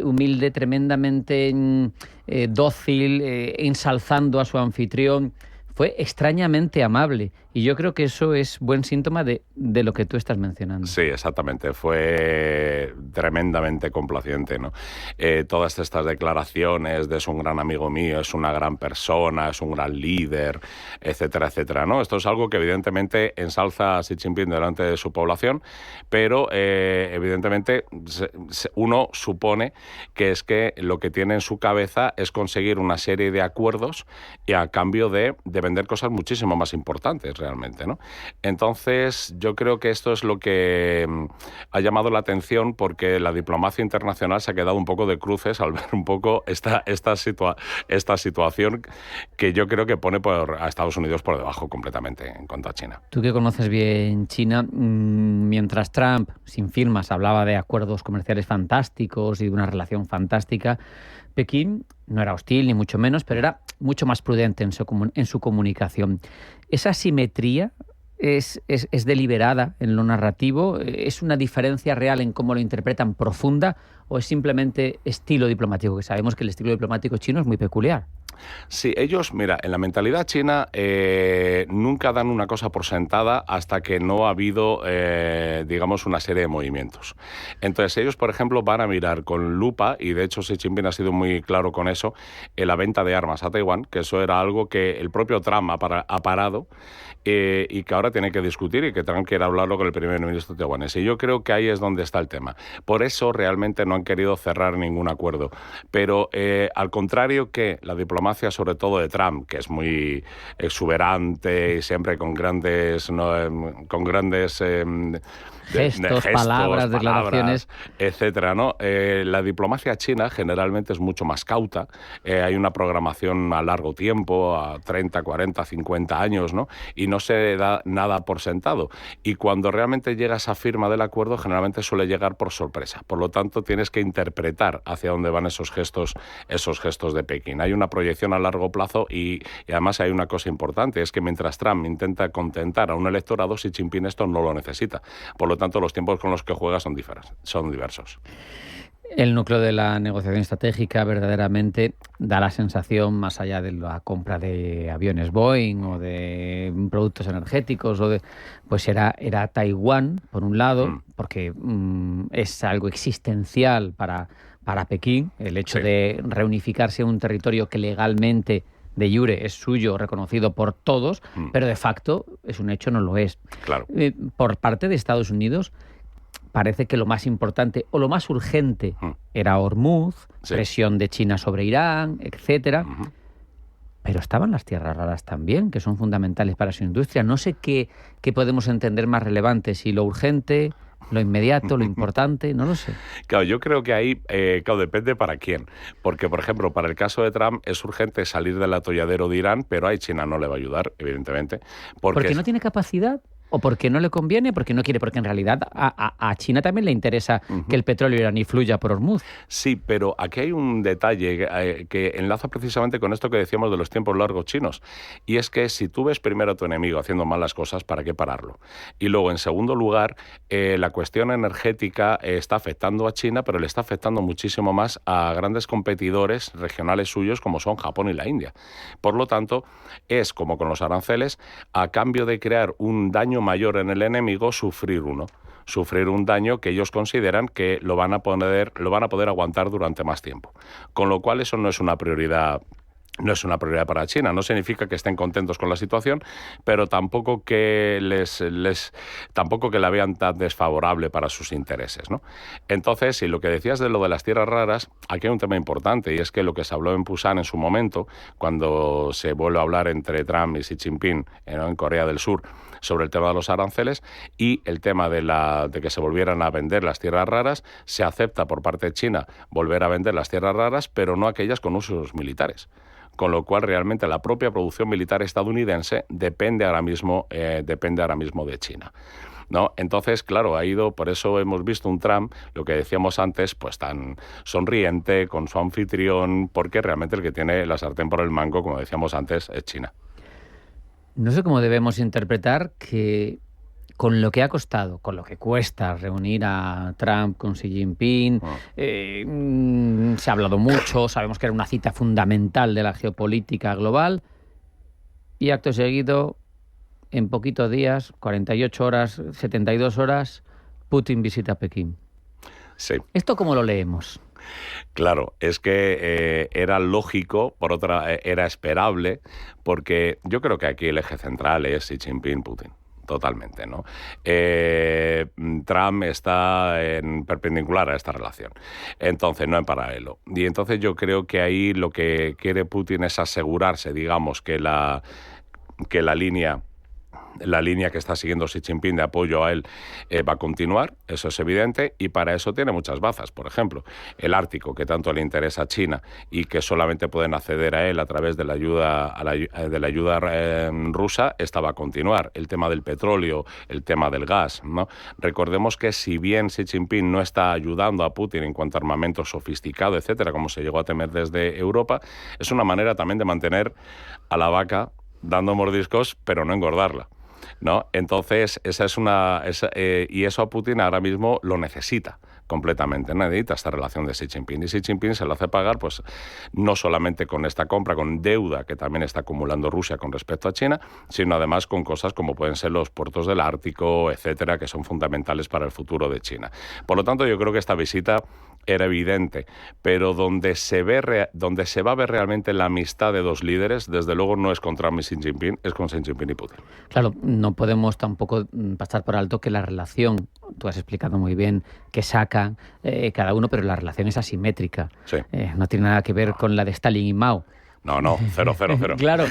humilde, tremendamente dócil, ensalzando a su anfitrión. Fue extrañamente amable y yo creo que eso es buen síntoma de lo que tú estás mencionando. Sí, exactamente. Fue tremendamente complaciente, ¿no? Todas estas declaraciones de es un gran amigo mío, es una gran persona, es un gran líder, etcétera, etcétera, ¿no? Esto es algo que evidentemente ensalza a Xi Jinping delante de su población, pero evidentemente uno supone que es que lo que tiene en su cabeza es conseguir una serie de acuerdos y a cambio de vender cosas muchísimo más importantes realmente, ¿no? Entonces, yo creo que esto es lo que ha llamado la atención, porque la diplomacia internacional se ha quedado un poco de cruces al ver un poco esta situación que yo creo que pone a Estados Unidos por debajo completamente en cuanto a China. Tú que conoces bien China, mientras Trump, sin firmas, hablaba de acuerdos comerciales fantásticos y de una relación fantástica, Pekín no era hostil ni mucho menos, pero era mucho más prudente en su comunicación. ¿Esa simetría es deliberada en lo narrativo? ¿Es una diferencia real en cómo lo interpretan profunda o es simplemente estilo diplomático? Que sabemos que el estilo diplomático chino es muy peculiar. Sí, ellos, mira, en la mentalidad china nunca dan una cosa por sentada hasta que no ha habido, digamos, una serie de movimientos. Entonces ellos, por ejemplo, van a mirar con lupa, y de hecho Xi Jinping ha sido muy claro con eso, en la venta de armas a Taiwán, que eso era algo que el propio Trump ha parado, y que ahora tiene que discutir, y que Trump quiere hablarlo con el primer ministro taiwanés. Y yo creo que ahí es donde está el tema. Por eso realmente no han querido cerrar ningún acuerdo. Pero al contrario que la diplomacia, sobre todo de Trump, que es muy exuberante y siempre con grandes gestos, palabras, declaraciones, etcétera, ¿no? La diplomacia china generalmente es mucho más cauta. Hay una programación a largo tiempo, a 30, 40, 50 años, ¿no? Y no se da nada por sentado. Y cuando realmente llega esa firma del acuerdo, generalmente suele llegar por sorpresa. Por lo tanto, tienes que interpretar hacia dónde van esos gestos de Pekín. Hay una proyección a largo plazo y además hay una cosa importante, es que mientras Trump intenta contentar a un electorado, Xi Jinping esto no lo necesita. Por lo tanto, los tiempos con los que juega son diversos. El núcleo de la negociación estratégica verdaderamente da la sensación, más allá de la compra de aviones Boeing o de productos energéticos, pues era Taiwán, por un lado, porque es algo existencial para Pekín, el hecho de reunificarse en un territorio que legalmente de iure es suyo, reconocido por todos, pero de facto es un hecho, no lo es. Claro. Por parte de Estados Unidos parece que lo más importante o lo más urgente era Hormuz, presión de China sobre Irán, etcétera. Pero estaban las tierras raras también, que son fundamentales para su industria. No sé qué podemos entender más relevante, si lo urgente, lo inmediato, lo importante, no lo sé. Claro, yo creo que ahí, depende para quién. Porque, por ejemplo, para el caso de Trump es urgente salir del atolladero de Irán, pero ahí China no le va a ayudar, evidentemente. ¿Porque no tiene capacidad? ¿O porque no le conviene? ¿Porque no quiere? Porque en realidad a China también le interesa que el petróleo iraní fluya por Hormuz. Sí, pero aquí hay un detalle que enlaza precisamente con esto que decíamos de los tiempos largos chinos. Y es que si tú ves primero a tu enemigo haciendo mal las cosas, ¿para qué pararlo? Y luego, en segundo lugar, la cuestión energética está afectando a China, pero le está afectando muchísimo más a grandes competidores regionales suyos como son Japón y la India. Por lo tanto, es como con los aranceles, a cambio de crear un daño mayor en el enemigo, sufrir un daño que ellos consideran que lo van a poder aguantar durante más tiempo. Con lo cual eso no es una prioridad para China. No significa que estén contentos con la situación, pero tampoco que tampoco que la vean tan desfavorable para sus intereses, ¿no? Entonces, y lo que decías de lo de las tierras raras, aquí hay un tema importante, y es que lo que se habló en Busan en su momento, cuando se vuelve a hablar entre Trump y Xi Jinping en Corea del Sur sobre el tema de los aranceles y el tema de que se volvieran a vender las tierras raras, se acepta por parte de China volver a vender las tierras raras, pero no aquellas con usos militares. Con lo cual realmente la propia producción militar estadounidense depende ahora mismo de China, ¿no? Entonces, claro, por eso hemos visto un Trump, lo que decíamos antes, pues tan sonriente con su anfitrión, porque realmente el que tiene la sartén por el mango, como decíamos antes, es China. No sé cómo debemos interpretar que con lo que ha costado, con lo que cuesta reunir a Trump con Xi Jinping, se ha hablado mucho, sabemos que era una cita fundamental de la geopolítica global, y acto seguido, en poquitos días, 48 horas, 72 horas, Putin visita Pekín. Sí. ¿Esto cómo lo leemos? Claro, es que era lógico, era esperable, porque yo creo que aquí el eje central es Xi Jinping-Putin. Totalmente, ¿no? Trump está en perpendicular a esta relación, entonces no en paralelo. Y entonces yo creo que ahí lo que quiere Putin es asegurarse, digamos, que que la línea que está siguiendo Xi Jinping de apoyo a él va a continuar, eso es evidente, y para eso tiene muchas bazas. Por ejemplo, el Ártico, que tanto le interesa a China y que solamente pueden acceder a él a través de la ayuda rusa, esta va a continuar. El tema del petróleo, el tema del gas, ¿no? Recordemos que si bien Xi Jinping no está ayudando a Putin en cuanto a armamento sofisticado, etcétera, como se llegó a temer desde Europa, es una manera también de mantener a la vaca dando mordiscos, pero no engordarla, ¿no? Entonces, y eso a Putin ahora mismo lo necesita completamente, necesita esta relación de Xi Jinping. Y Xi Jinping se lo hace pagar, pues, no solamente con esta compra, con deuda que también está acumulando Rusia con respecto a China, sino además con cosas como pueden ser los puertos del Ártico, etcétera, que son fundamentales para el futuro de China. Por lo tanto, yo creo que esta visita era evidente, pero donde se va a ver realmente la amistad de dos líderes, desde luego no es con Trump y Xi Jinping, es con Xi Jinping y Putin. Claro, no podemos tampoco pasar por alto que la relación, tú has explicado muy bien, que sacan cada uno, pero la relación es asimétrica. Sí. No tiene nada que ver con la de Stalin y Mao. No, cero. Claro,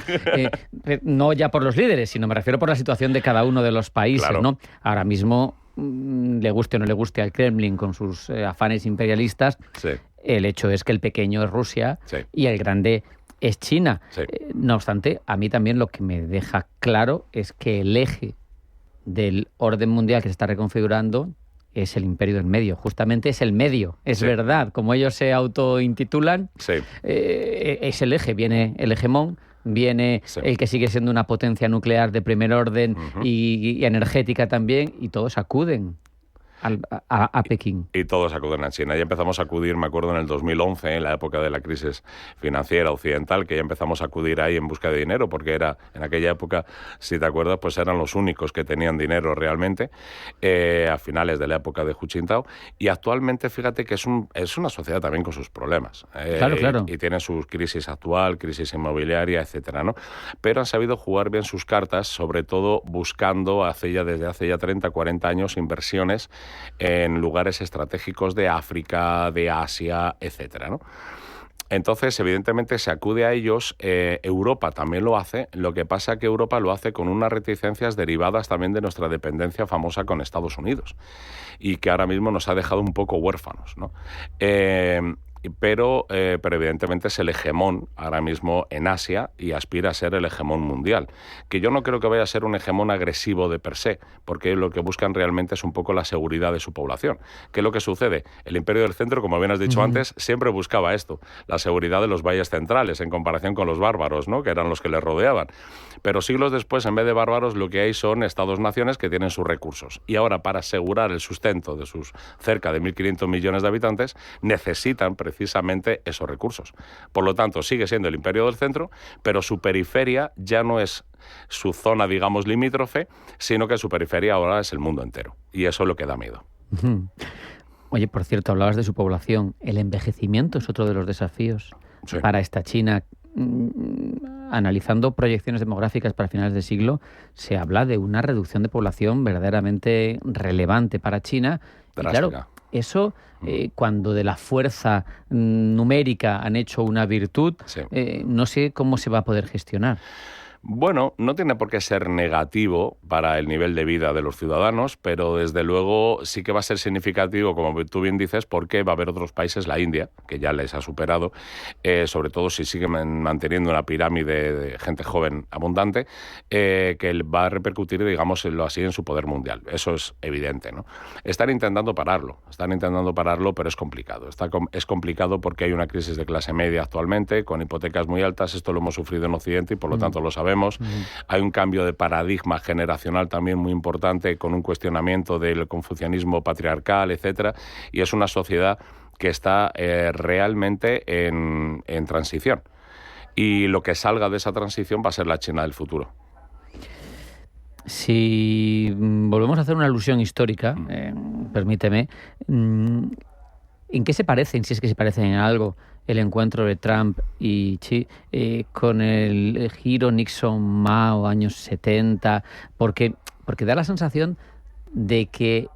no ya por los líderes, sino me refiero por la situación de cada uno de los países, claro. ¿No? Ahora mismo, le guste o no le guste al Kremlin con sus afanes imperialistas, sí. El hecho es que el pequeño es Rusia, sí, y el grande es China. Sí. No obstante, a mí también lo que me deja claro es que el eje del orden mundial que se está reconfigurando es el imperio del medio, justamente es el medio, es sí. Verdad, como ellos se autointitulan, sí. Es el eje, viene el hegemón, viene sí. El que sigue siendo una potencia nuclear de primer orden y energética también, y todos acuden a Pekín. Y todos acuden a China. Ya empezamos a acudir, me acuerdo, en el 2011, en la época de la crisis financiera occidental, que ya empezamos a acudir ahí en busca de dinero, porque era en aquella época, si te acuerdas, pues eran los únicos que tenían dinero realmente, a finales de la época de Hu Jintao. Y actualmente, fíjate que es una sociedad también con sus problemas. Claro. Y tiene sus crisis actual, crisis inmobiliaria, etcétera, ¿no? Pero han sabido jugar bien sus cartas, sobre todo buscando desde hace ya 30, 40 años inversiones en lugares estratégicos de África, de Asia, etcétera, ¿no? Entonces, evidentemente, se acude a ellos. Europa también lo hace. Lo que pasa es que Europa lo hace con unas reticencias derivadas también de nuestra dependencia famosa con Estados Unidos y que ahora mismo nos ha dejado un poco huérfanos, ¿no? Pero evidentemente es el hegemón ahora mismo en Asia y aspira a ser el hegemón mundial. Que yo no creo que vaya a ser un hegemón agresivo de per se, porque lo que buscan realmente es un poco la seguridad de su población. ¿Qué es lo que sucede? El Imperio del Centro, como bien has dicho antes, siempre buscaba esto, la seguridad de los valles centrales en comparación con los bárbaros, ¿no? Que eran los que le rodeaban. Pero siglos después, en vez de bárbaros, lo que hay son estados-naciones que tienen sus recursos. Y ahora, para asegurar el sustento de sus cerca de 1.500 millones de habitantes, necesitan precisamente esos recursos. Por lo tanto, sigue siendo el Imperio del Centro, pero su periferia ya no es su zona, digamos, limítrofe, sino que su periferia ahora es el mundo entero. Y eso es lo que da miedo. Oye, por cierto, hablabas de su población. El envejecimiento es otro de los desafíos para esta China. Analizando proyecciones demográficas para finales de siglo, se habla de una reducción de población verdaderamente relevante para China. Y claro, eso, cuando de la fuerza numérica han hecho una virtud, no sé cómo se va a poder gestionar. Bueno, no tiene por qué ser negativo para el nivel de vida de los ciudadanos, pero desde luego sí que va a ser significativo, como tú bien dices, porque va a haber otros países, la India, que ya les ha superado, sobre todo si siguen manteniendo una pirámide de gente joven abundante, que va a repercutir, digámoslo así, en su poder mundial. Eso es evidente, ¿no? Están intentando pararlo, pero es complicado. Es complicado porque hay una crisis de clase media actualmente, con hipotecas muy altas. Esto lo hemos sufrido en Occidente y por lo tanto lo sabemos. Hay un cambio de paradigma generacional también muy importante, con un cuestionamiento del confucianismo patriarcal, etcétera, y es una sociedad que está realmente en transición. Y lo que salga de esa transición va a ser la China del futuro. Si volvemos a hacer una alusión histórica, permíteme, ¿en qué se parecen, si es que se parecen en algo, el encuentro de Trump y Xi con el giro Nixon-Mao años 70? Porque da la sensación de que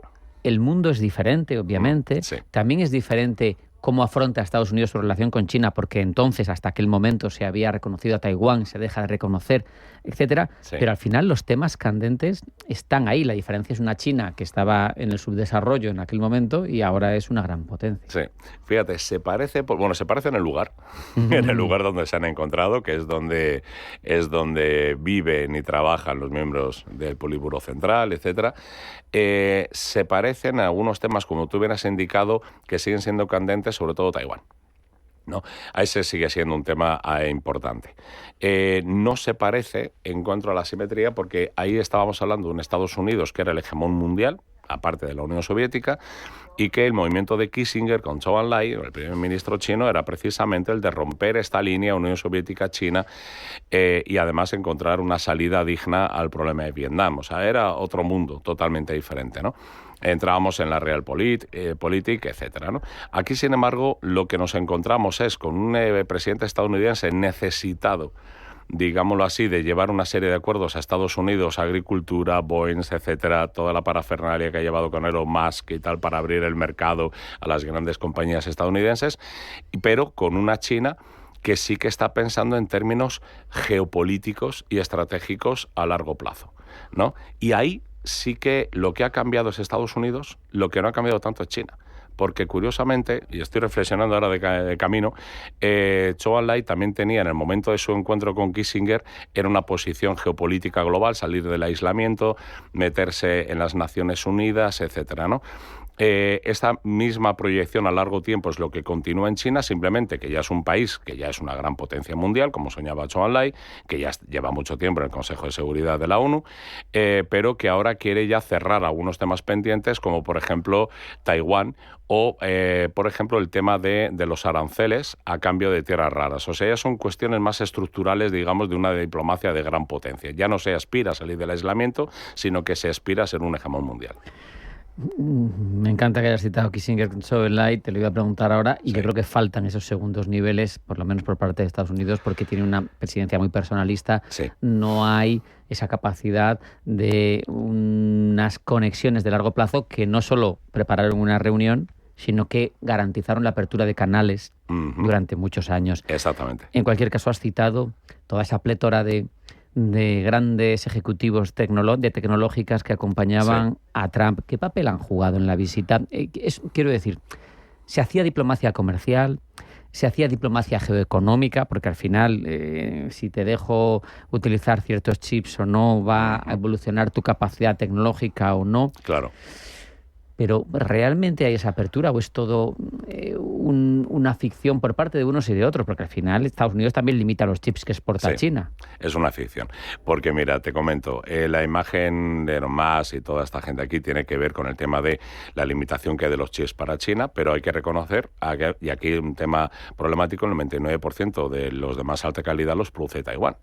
el mundo es diferente, obviamente. También es diferente cómo afronta Estados Unidos su relación con China, porque entonces, hasta aquel momento, se había reconocido a Taiwán, se deja de reconocer, etcétera. Sí. Pero al final los temas candentes están ahí. La diferencia es una China que estaba en el subdesarrollo en aquel momento y ahora es una gran potencia. Sí. Fíjate, se parece en el lugar, en el lugar donde se han encontrado, que es donde viven y trabajan los miembros del Politburo Central, etcétera. Se parecen a algunos temas, como tú hubieras indicado, que siguen siendo candentes, sobre todo Taiwán, ¿no? Ese sigue siendo un tema importante. No se parece en cuanto a la simetría, porque ahí estábamos hablando de un Estados Unidos que era el hegemón mundial, aparte de la Unión Soviética, y que el movimiento de Kissinger con Zhou Enlai, el primer ministro chino, era precisamente el de romper esta línea Unión Soviética-China y además encontrar una salida digna al problema de Vietnam. O sea, era otro mundo totalmente diferente, ¿no? Entrábamos en la Realpolitik, etcétera, ¿no? Aquí, sin embargo, lo que nos encontramos es con un presidente estadounidense necesitado, digámoslo así, de llevar una serie de acuerdos a Estados Unidos, agricultura, Boeing, etcétera, toda la parafernalia que ha llevado con Elon Musk y tal para abrir el mercado a las grandes compañías estadounidenses, pero con una China que sí que está pensando en términos geopolíticos y estratégicos a largo plazo, ¿no? Y ahí sí que lo que ha cambiado es Estados Unidos, lo que no ha cambiado tanto es China. Porque curiosamente, y estoy reflexionando ahora de camino, Zhou Enlai también tenía en el momento de su encuentro con Kissinger, era una posición geopolítica global, salir del aislamiento, meterse en las Naciones Unidas, etcétera, ¿no? Esta misma proyección a largo tiempo es lo que continúa en China, simplemente que ya es un país que ya es una gran potencia mundial, como soñaba Zhou Enlai, que ya lleva mucho tiempo en el Consejo de Seguridad de la ONU, pero que ahora quiere ya cerrar algunos temas pendientes, como por ejemplo Taiwán o, por ejemplo, el tema de los aranceles a cambio de tierras raras. O sea, ya son cuestiones más estructurales, digamos, de una diplomacia de gran potencia. Ya no se aspira a salir del aislamiento, sino que se aspira a ser un hegemón mundial. Me encanta que hayas citado Kissinger con Zhou Enlai, te lo iba a preguntar ahora, y sí. Yo creo que faltan esos segundos niveles, por lo menos por parte de Estados Unidos, porque tiene una presidencia muy personalista, sí. No hay esa capacidad de unas conexiones de largo plazo que no solo prepararon una reunión, sino que garantizaron la apertura de canales durante muchos años. Exactamente. En cualquier caso, has citado toda esa plétora de grandes ejecutivos tecnológicas que acompañaban sí. a Trump. ¿Qué papel han jugado en la visita? Quiero decir, ¿se hacía diplomacia comercial? ¿Se hacía diplomacia geoeconómica? Porque al final, si te dejo utilizar ciertos chips o no, va a evolucionar tu capacidad tecnológica o no. Claro. Pero ¿realmente hay esa apertura o es todo una ficción por parte de unos y de otros? Porque al final Estados Unidos también limita los chips que exporta a China. Es una ficción. Porque mira, te comento, la imagen de Elon Musk y toda esta gente aquí tiene que ver con el tema de la limitación que hay de los chips para China, pero hay que reconocer, y aquí hay un tema problemático, el 99% de los de más alta calidad los produce Taiwán.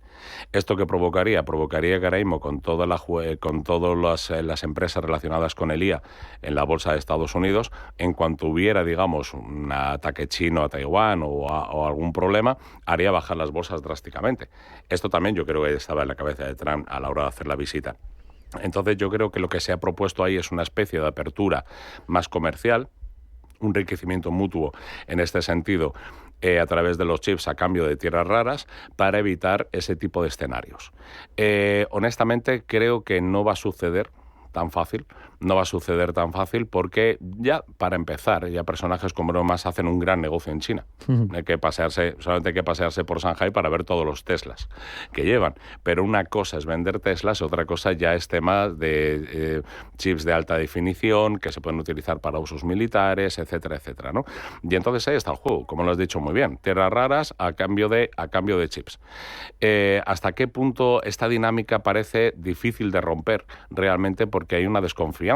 ¿Esto qué provocaría? Provocaría que ahora mismo con todas las empresas relacionadas con el IA en la bolsa de Estados Unidos, en cuanto hubiera, digamos, un ataque chino a Taiwán o algún problema, haría bajar las bolsas drásticamente. Esto también yo creo que estaba en la cabeza de Trump a la hora de hacer la visita. Entonces yo creo que lo que se ha propuesto ahí es una especie de apertura más comercial, un enriquecimiento mutuo en este sentido, a través de los chips a cambio de tierras raras, para evitar ese tipo de escenarios. Honestamente creo que no va a suceder tan fácil, porque ya, para empezar, ya personajes como Elon Musk hacen un gran negocio en China. Solamente hay que pasearse por Shanghái para ver todos los Teslas que llevan. Pero una cosa es vender Teslas, otra cosa ya es tema de chips de alta definición que se pueden utilizar para usos militares, etcétera, etcétera, ¿no? Y entonces ahí está el juego, como lo has dicho muy bien, tierras raras a cambio de chips. ¿Hasta qué punto esta dinámica parece difícil de romper realmente? Porque hay una desconfianza,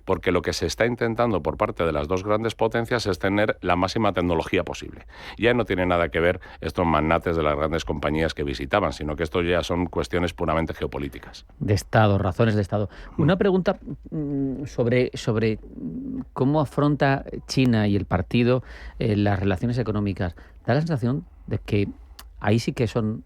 porque lo que se está intentando por parte de las dos grandes potencias es tener la máxima tecnología posible. Ya no tiene nada que ver estos magnates de las grandes compañías que visitaban, sino que esto ya son cuestiones puramente geopolíticas. De Estado, razones de Estado. Una pregunta sobre cómo afronta China y el partido las relaciones económicas. Da la sensación de que ahí sí que son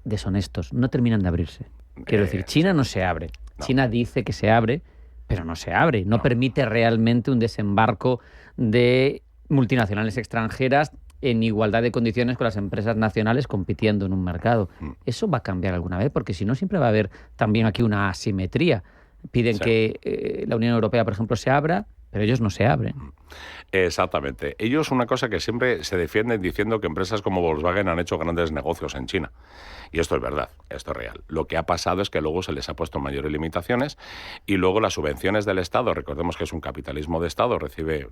deshonestos, no terminan de abrirse. Quiero decir, China no se abre. No. China dice que se abre, pero no se abre. No permite realmente un desembarco de multinacionales extranjeras en igualdad de condiciones con las empresas nacionales compitiendo en un mercado. ¿Eso va a cambiar alguna vez? Porque si no, siempre va a haber también aquí una asimetría. Piden que la Unión Europea, por ejemplo, se abra, pero ellos no se abren. Exactamente. Ellos una cosa que siempre se defienden diciendo que empresas como Volkswagen han hecho grandes negocios en China. Y esto es verdad, esto es real. Lo que ha pasado es que luego se les ha puesto mayores limitaciones y luego las subvenciones del Estado, recordemos que es un capitalismo de Estado,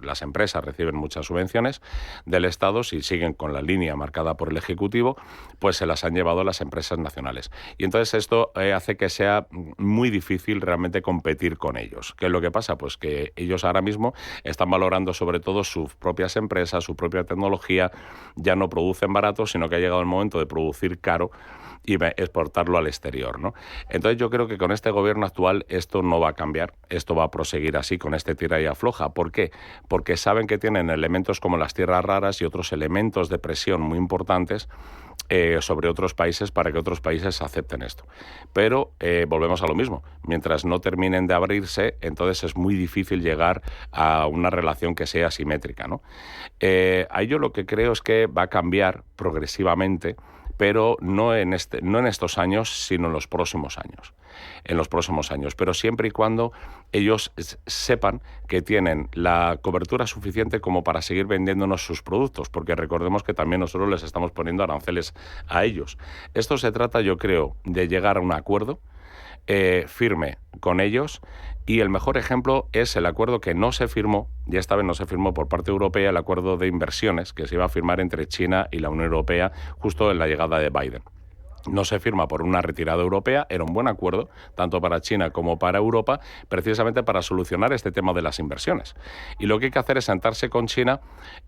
las empresas reciben muchas subvenciones del Estado, si siguen con la línea marcada por el Ejecutivo, pues se las han llevado las empresas nacionales. Y entonces esto hace que sea muy difícil realmente competir con ellos. ¿Qué es lo que pasa? Pues que ellos ahora mismo están valorando sobre todo sus propias empresas, su propia tecnología, ya no producen barato, sino que ha llegado el momento de producir caro y exportarlo al exterior, ¿no? Entonces yo creo que con este gobierno actual esto no va a cambiar, esto va a proseguir así con este tira y afloja. ¿Por qué? Porque saben que tienen elementos como las tierras raras y otros elementos de presión muy importantes sobre otros países para que otros países acepten esto. Pero volvemos a lo mismo, mientras no terminen de abrirse, entonces es muy difícil llegar a una relación que sea asimétrica, ¿no? Ahí yo lo que creo es que va a cambiar progresivamente, pero no en estos años, sino en los próximos años. Pero siempre y cuando ellos sepan que tienen la cobertura suficiente como para seguir vendiéndonos sus productos, porque recordemos que también nosotros les estamos poniendo aranceles a ellos. Esto se trata, yo creo, de llegar a un acuerdo firme con ellos, y el mejor ejemplo es el acuerdo que no se firmó, y esta vez no se firmó por parte europea, el acuerdo de inversiones que se iba a firmar entre China y la Unión Europea justo en la llegada de Biden. No se firma por una retirada europea, era un buen acuerdo, tanto para China como para Europa, precisamente para solucionar este tema de las inversiones. Y lo que hay que hacer es sentarse con China,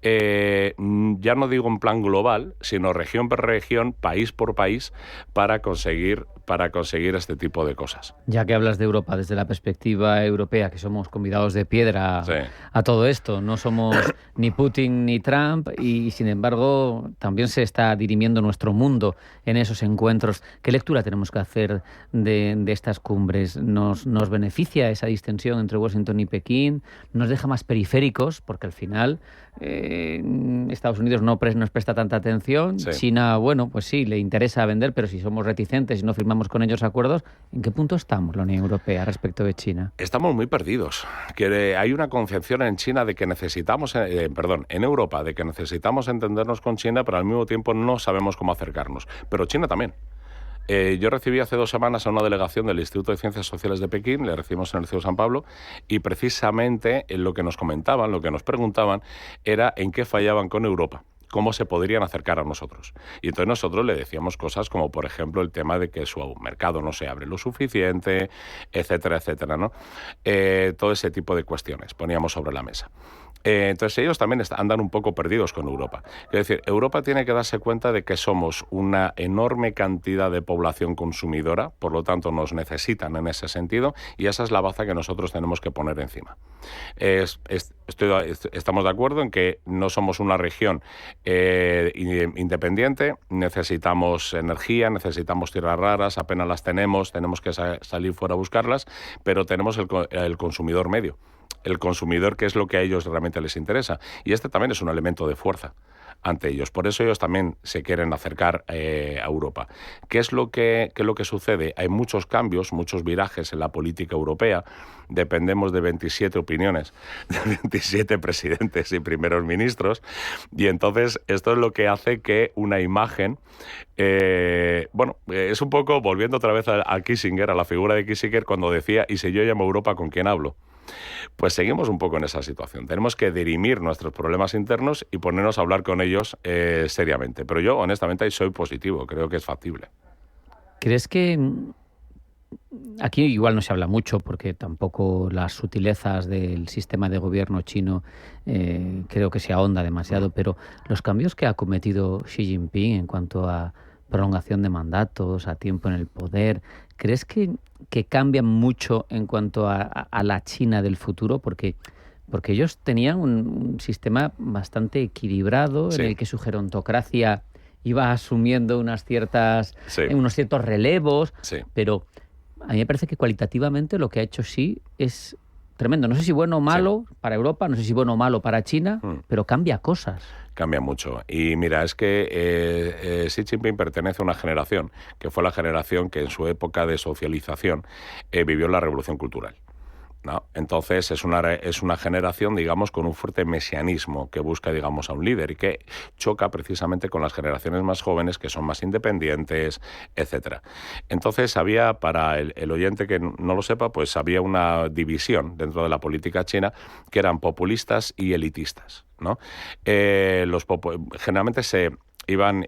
ya no digo en plan global, sino región por región, país por país, para conseguir este tipo de cosas. Ya que hablas de Europa desde la perspectiva europea, que somos convidados de piedra a todo esto, no somos ni Putin ni Trump, y sin embargo también se está dirimiendo nuestro mundo en esos encuentros. ¿Qué lectura tenemos que hacer de estas cumbres? ¿Nos beneficia esa distensión entre Washington y Pekín? ¿Nos deja más periféricos? Porque al final Estados Unidos no nos presta tanta atención. China, bueno, pues sí, le interesa vender, pero si somos reticentes y no firmamos con ellos acuerdos, ¿en qué punto estamos la Unión Europea respecto de China? Estamos muy perdidos. Que hay una concepción en China de que necesitamos, en Europa, de que necesitamos entendernos con China, pero al mismo tiempo no sabemos cómo acercarnos. Pero China también. Yo recibí hace 2 semanas a una delegación del Instituto de Ciencias Sociales de Pekín, le recibimos en el Liceo San Pablo, y precisamente lo que nos comentaban, lo que nos preguntaban, era en qué fallaban con Europa, cómo se podrían acercar a nosotros. Y entonces nosotros le decíamos cosas como, por ejemplo, el tema de que su mercado no se abre lo suficiente, etcétera, etcétera, ¿no? Todo ese tipo de cuestiones poníamos sobre la mesa. Entonces ellos también andan un poco perdidos con Europa. Es decir, Europa tiene que darse cuenta de que somos una enorme cantidad de población consumidora, por lo tanto nos necesitan en ese sentido, y esa es la baza que nosotros tenemos que poner encima. Estamos de acuerdo en que no somos una región independiente, necesitamos energía, necesitamos tierras raras, apenas las tenemos que salir fuera a buscarlas, pero tenemos el consumidor medio. El consumidor, que es lo que a ellos realmente les interesa. Y este también es un elemento de fuerza ante ellos. Por eso ellos también se quieren acercar a Europa. ¿Qué es lo que sucede? Hay muchos cambios, muchos virajes en la política europea. Dependemos de 27 opiniones, de 27 presidentes y primeros ministros. Y entonces esto es lo que hace que una imagen... es un poco volviendo otra vez a Kissinger, a la figura de Kissinger, cuando decía, ¿y si yo llamo a Europa, con quién hablo? Pues seguimos un poco en esa situación. Tenemos que dirimir nuestros problemas internos y ponernos a hablar con ellos seriamente. Pero yo, honestamente, soy positivo. Creo que es factible. ¿Crees que aquí igual no se habla mucho, porque tampoco las sutilezas del sistema de gobierno chino creo que se ahonda demasiado, pero los cambios que ha cometido Xi Jinping en cuanto a prolongación de mandatos, a tiempo en el poder, ¿crees que cambian mucho en cuanto a la China del futuro? Porque ellos tenían un sistema bastante equilibrado en el que su gerontocracia iba asumiendo unos ciertos relevos, pero a mí me parece que cualitativamente lo que ha hecho Xi es tremendo. No sé si bueno o malo para Europa, no sé si bueno o malo para China, pero cambia cosas. Cambia mucho. Y mira, es que Xi Jinping pertenece a una generación, que fue la generación que en su época de socialización vivió la revolución cultural, ¿no? Entonces es una generación, digamos, con un fuerte mesianismo que busca, digamos, a un líder y que choca precisamente con las generaciones más jóvenes que son más independientes, etcétera. Entonces había, para el oyente que no lo sepa, pues había una división dentro de la política china que eran populistas y elitistas, ¿no? Generalmente iban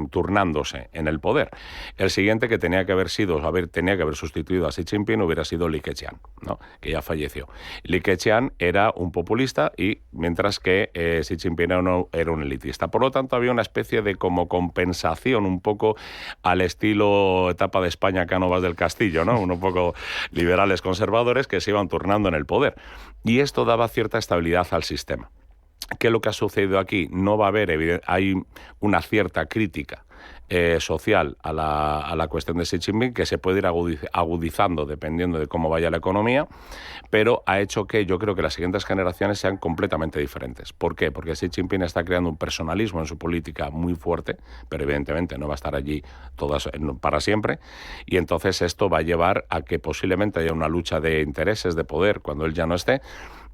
turnándose en el poder. El siguiente que tenía que haber sustituido a Xi Jinping hubiera sido Li Keqiang, ¿no? Que ya falleció. Li Keqiang era un populista y mientras que Xi Jinping era un elitista. Por lo tanto, había una especie de como compensación un poco al estilo etapa de España Cánovas del Castillo, ¿no? Un poco liberales conservadores que se iban turnando en el poder. Y esto daba cierta estabilidad al sistema. ¿Qué es lo que ha sucedido aquí? No va a haber, hay una cierta crítica social a la cuestión de Xi Jinping que se puede ir agudizando dependiendo de cómo vaya la economía, pero ha hecho que yo creo que las siguientes generaciones sean completamente diferentes. ¿Por qué? Porque Xi Jinping está creando un personalismo en su política muy fuerte, pero evidentemente no va a estar allí para siempre, y entonces esto va a llevar a que posiblemente haya una lucha de intereses, de poder, cuando él ya no esté,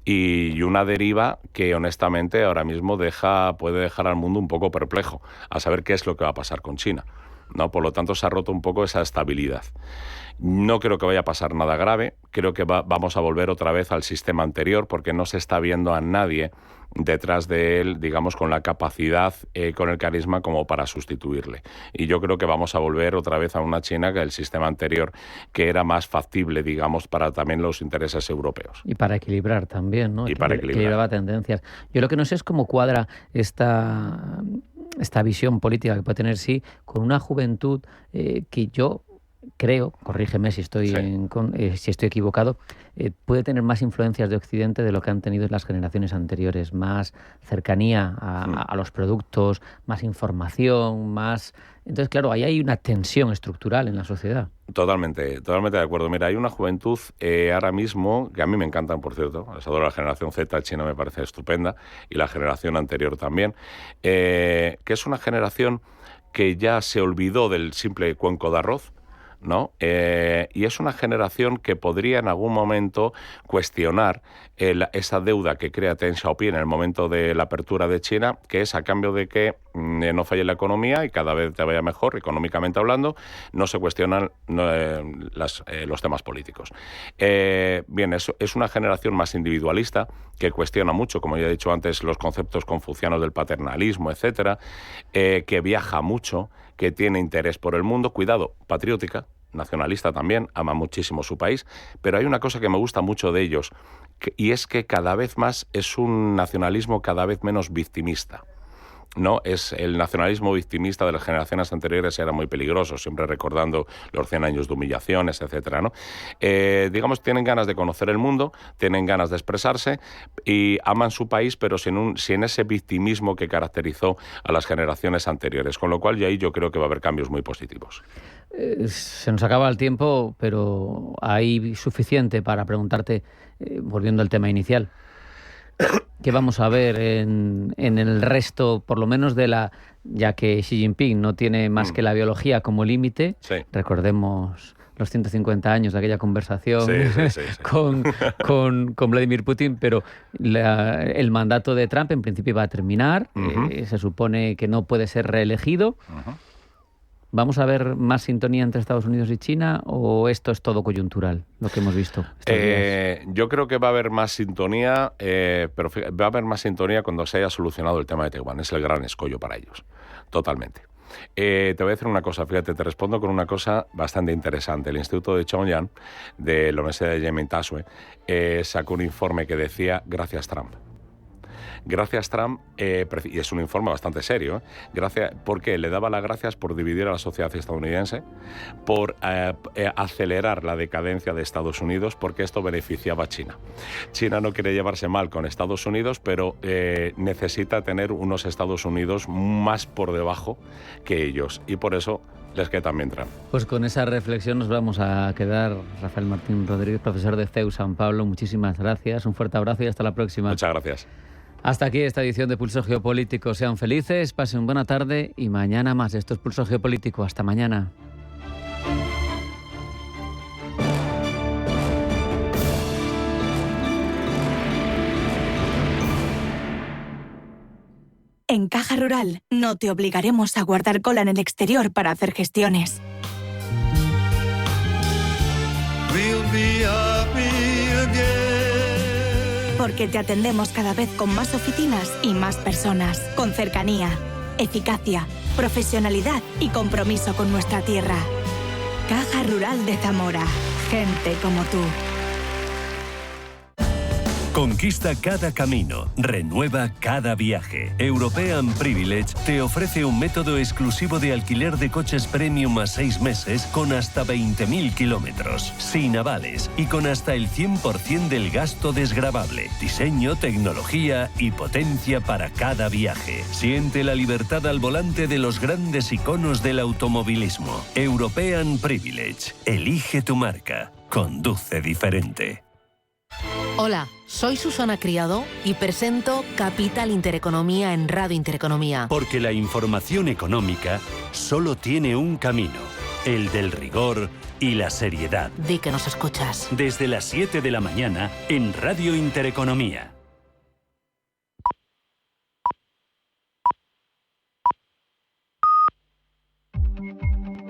y una deriva que honestamente ahora mismo puede dejar al mundo un poco perplejo a saber qué es lo que va a pasar con China, ¿no? Por lo tanto, se ha roto un poco esa estabilidad. No creo que vaya a pasar nada grave, creo que vamos a volver otra vez al sistema anterior porque no se está viendo a nadie detrás de él, digamos, con la capacidad, con el carisma como para sustituirle. Y yo creo que vamos a volver otra vez a una China que el sistema anterior, que era más factible, digamos, para también los intereses europeos. Y para equilibrar también, ¿no? Y para equilibrar. Equilibraba tendencias. Yo lo que no sé es cómo cuadra esta visión política que puede tener Xi con una juventud que yo creo, corrígeme si estoy equivocado, puede tener más influencias de Occidente de lo que han tenido las generaciones anteriores, más cercanía a los productos, más información, más... Entonces, claro, ahí hay una tensión estructural en la sociedad. Totalmente de acuerdo. Mira, hay una juventud ahora mismo, que a mí me encantan, por cierto, adoro la generación Z china, me parece estupenda, y la generación anterior también, que es una generación que ya se olvidó del simple cuenco de arroz, ¿no? Y es una generación que podría en algún momento cuestionar esa deuda que crea Deng Xiaoping en el momento de la apertura de China, que es a cambio de que no falle la economía y cada vez te vaya mejor, económicamente hablando, no se cuestionan los temas políticos. Bien, es una generación más individualista que cuestiona mucho, como ya he dicho antes, los conceptos confucianos del paternalismo, etcétera, que viaja mucho, que tiene interés por el mundo, cuidado, patriótica, nacionalista también, ama muchísimo su país, pero hay una cosa que me gusta mucho de ellos, y es que cada vez más es un nacionalismo cada vez menos victimista. No, es el nacionalismo victimista de las generaciones anteriores era muy peligroso, siempre recordando los 100 años de humillaciones, etcétera, ¿no? Digamos, tienen ganas de conocer el mundo, tienen ganas de expresarse y aman su país, pero sin ese victimismo que caracterizó a las generaciones anteriores, con lo cual ahí yo creo que va a haber cambios muy positivos. Se nos acaba el tiempo, pero hay suficiente para preguntarte, volviendo al tema inicial. ¿Qué vamos a ver en el resto, por lo menos ya que Xi Jinping no tiene más que la biología como límite? Sí. Recordemos los 150 años de aquella conversación con Vladimir Putin, pero el mandato de Trump en principio va a terminar, se supone que no puede ser reelegido. ¿Vamos a ver más sintonía entre Estados Unidos y China o esto es todo coyuntural, lo que hemos visto estos días? Yo creo que va a haber más sintonía, pero va a haber más sintonía cuando se haya solucionado el tema de Taiwán. Es el gran escollo para ellos, totalmente. Te voy a decir una cosa, fíjate, te respondo con una cosa bastante interesante. El Instituto de Chongyang de la Universidad de Yemen-Tasue sacó un informe que decía «Gracias Trump». Gracias Trump, y es un informe bastante serio, porque le daba las gracias por dividir a la sociedad estadounidense, por acelerar la decadencia de Estados Unidos, porque esto beneficiaba a China. China no quiere llevarse mal con Estados Unidos, pero necesita tener unos Estados Unidos más por debajo que ellos, y por eso les queda también Trump. Pues con esa reflexión nos vamos a quedar. Rafael Martín Rodríguez, profesor de CEU San Pablo, muchísimas gracias, un fuerte abrazo y hasta la próxima. Muchas gracias. Hasta aquí esta edición de Pulso Geopolítico. Sean felices, pasen buena tarde y mañana más. Esto es Pulso Geopolítico. Hasta mañana. En Caja Rural no te obligaremos a guardar cola en el exterior para hacer gestiones. Porque te atendemos cada vez con más oficinas y más personas, con cercanía, eficacia, profesionalidad y compromiso con nuestra tierra. Caja Rural de Zamora. Gente como tú. Conquista cada camino, renueva cada viaje. European Privilege te ofrece un método exclusivo de alquiler de coches premium a 6 meses con hasta 20.000 kilómetros, sin avales y con hasta el 100% del gasto desgravable. Diseño, tecnología y potencia para cada viaje. Siente la libertad al volante de los grandes iconos del automovilismo. European Privilege. Elige tu marca. Conduce diferente. Hola, soy Susana Criado y presento Capital Intereconomía en Radio Intereconomía. Porque la información económica solo tiene un camino, el del rigor y la seriedad. Di que nos escuchas. Desde las 7 de la mañana en Radio Intereconomía.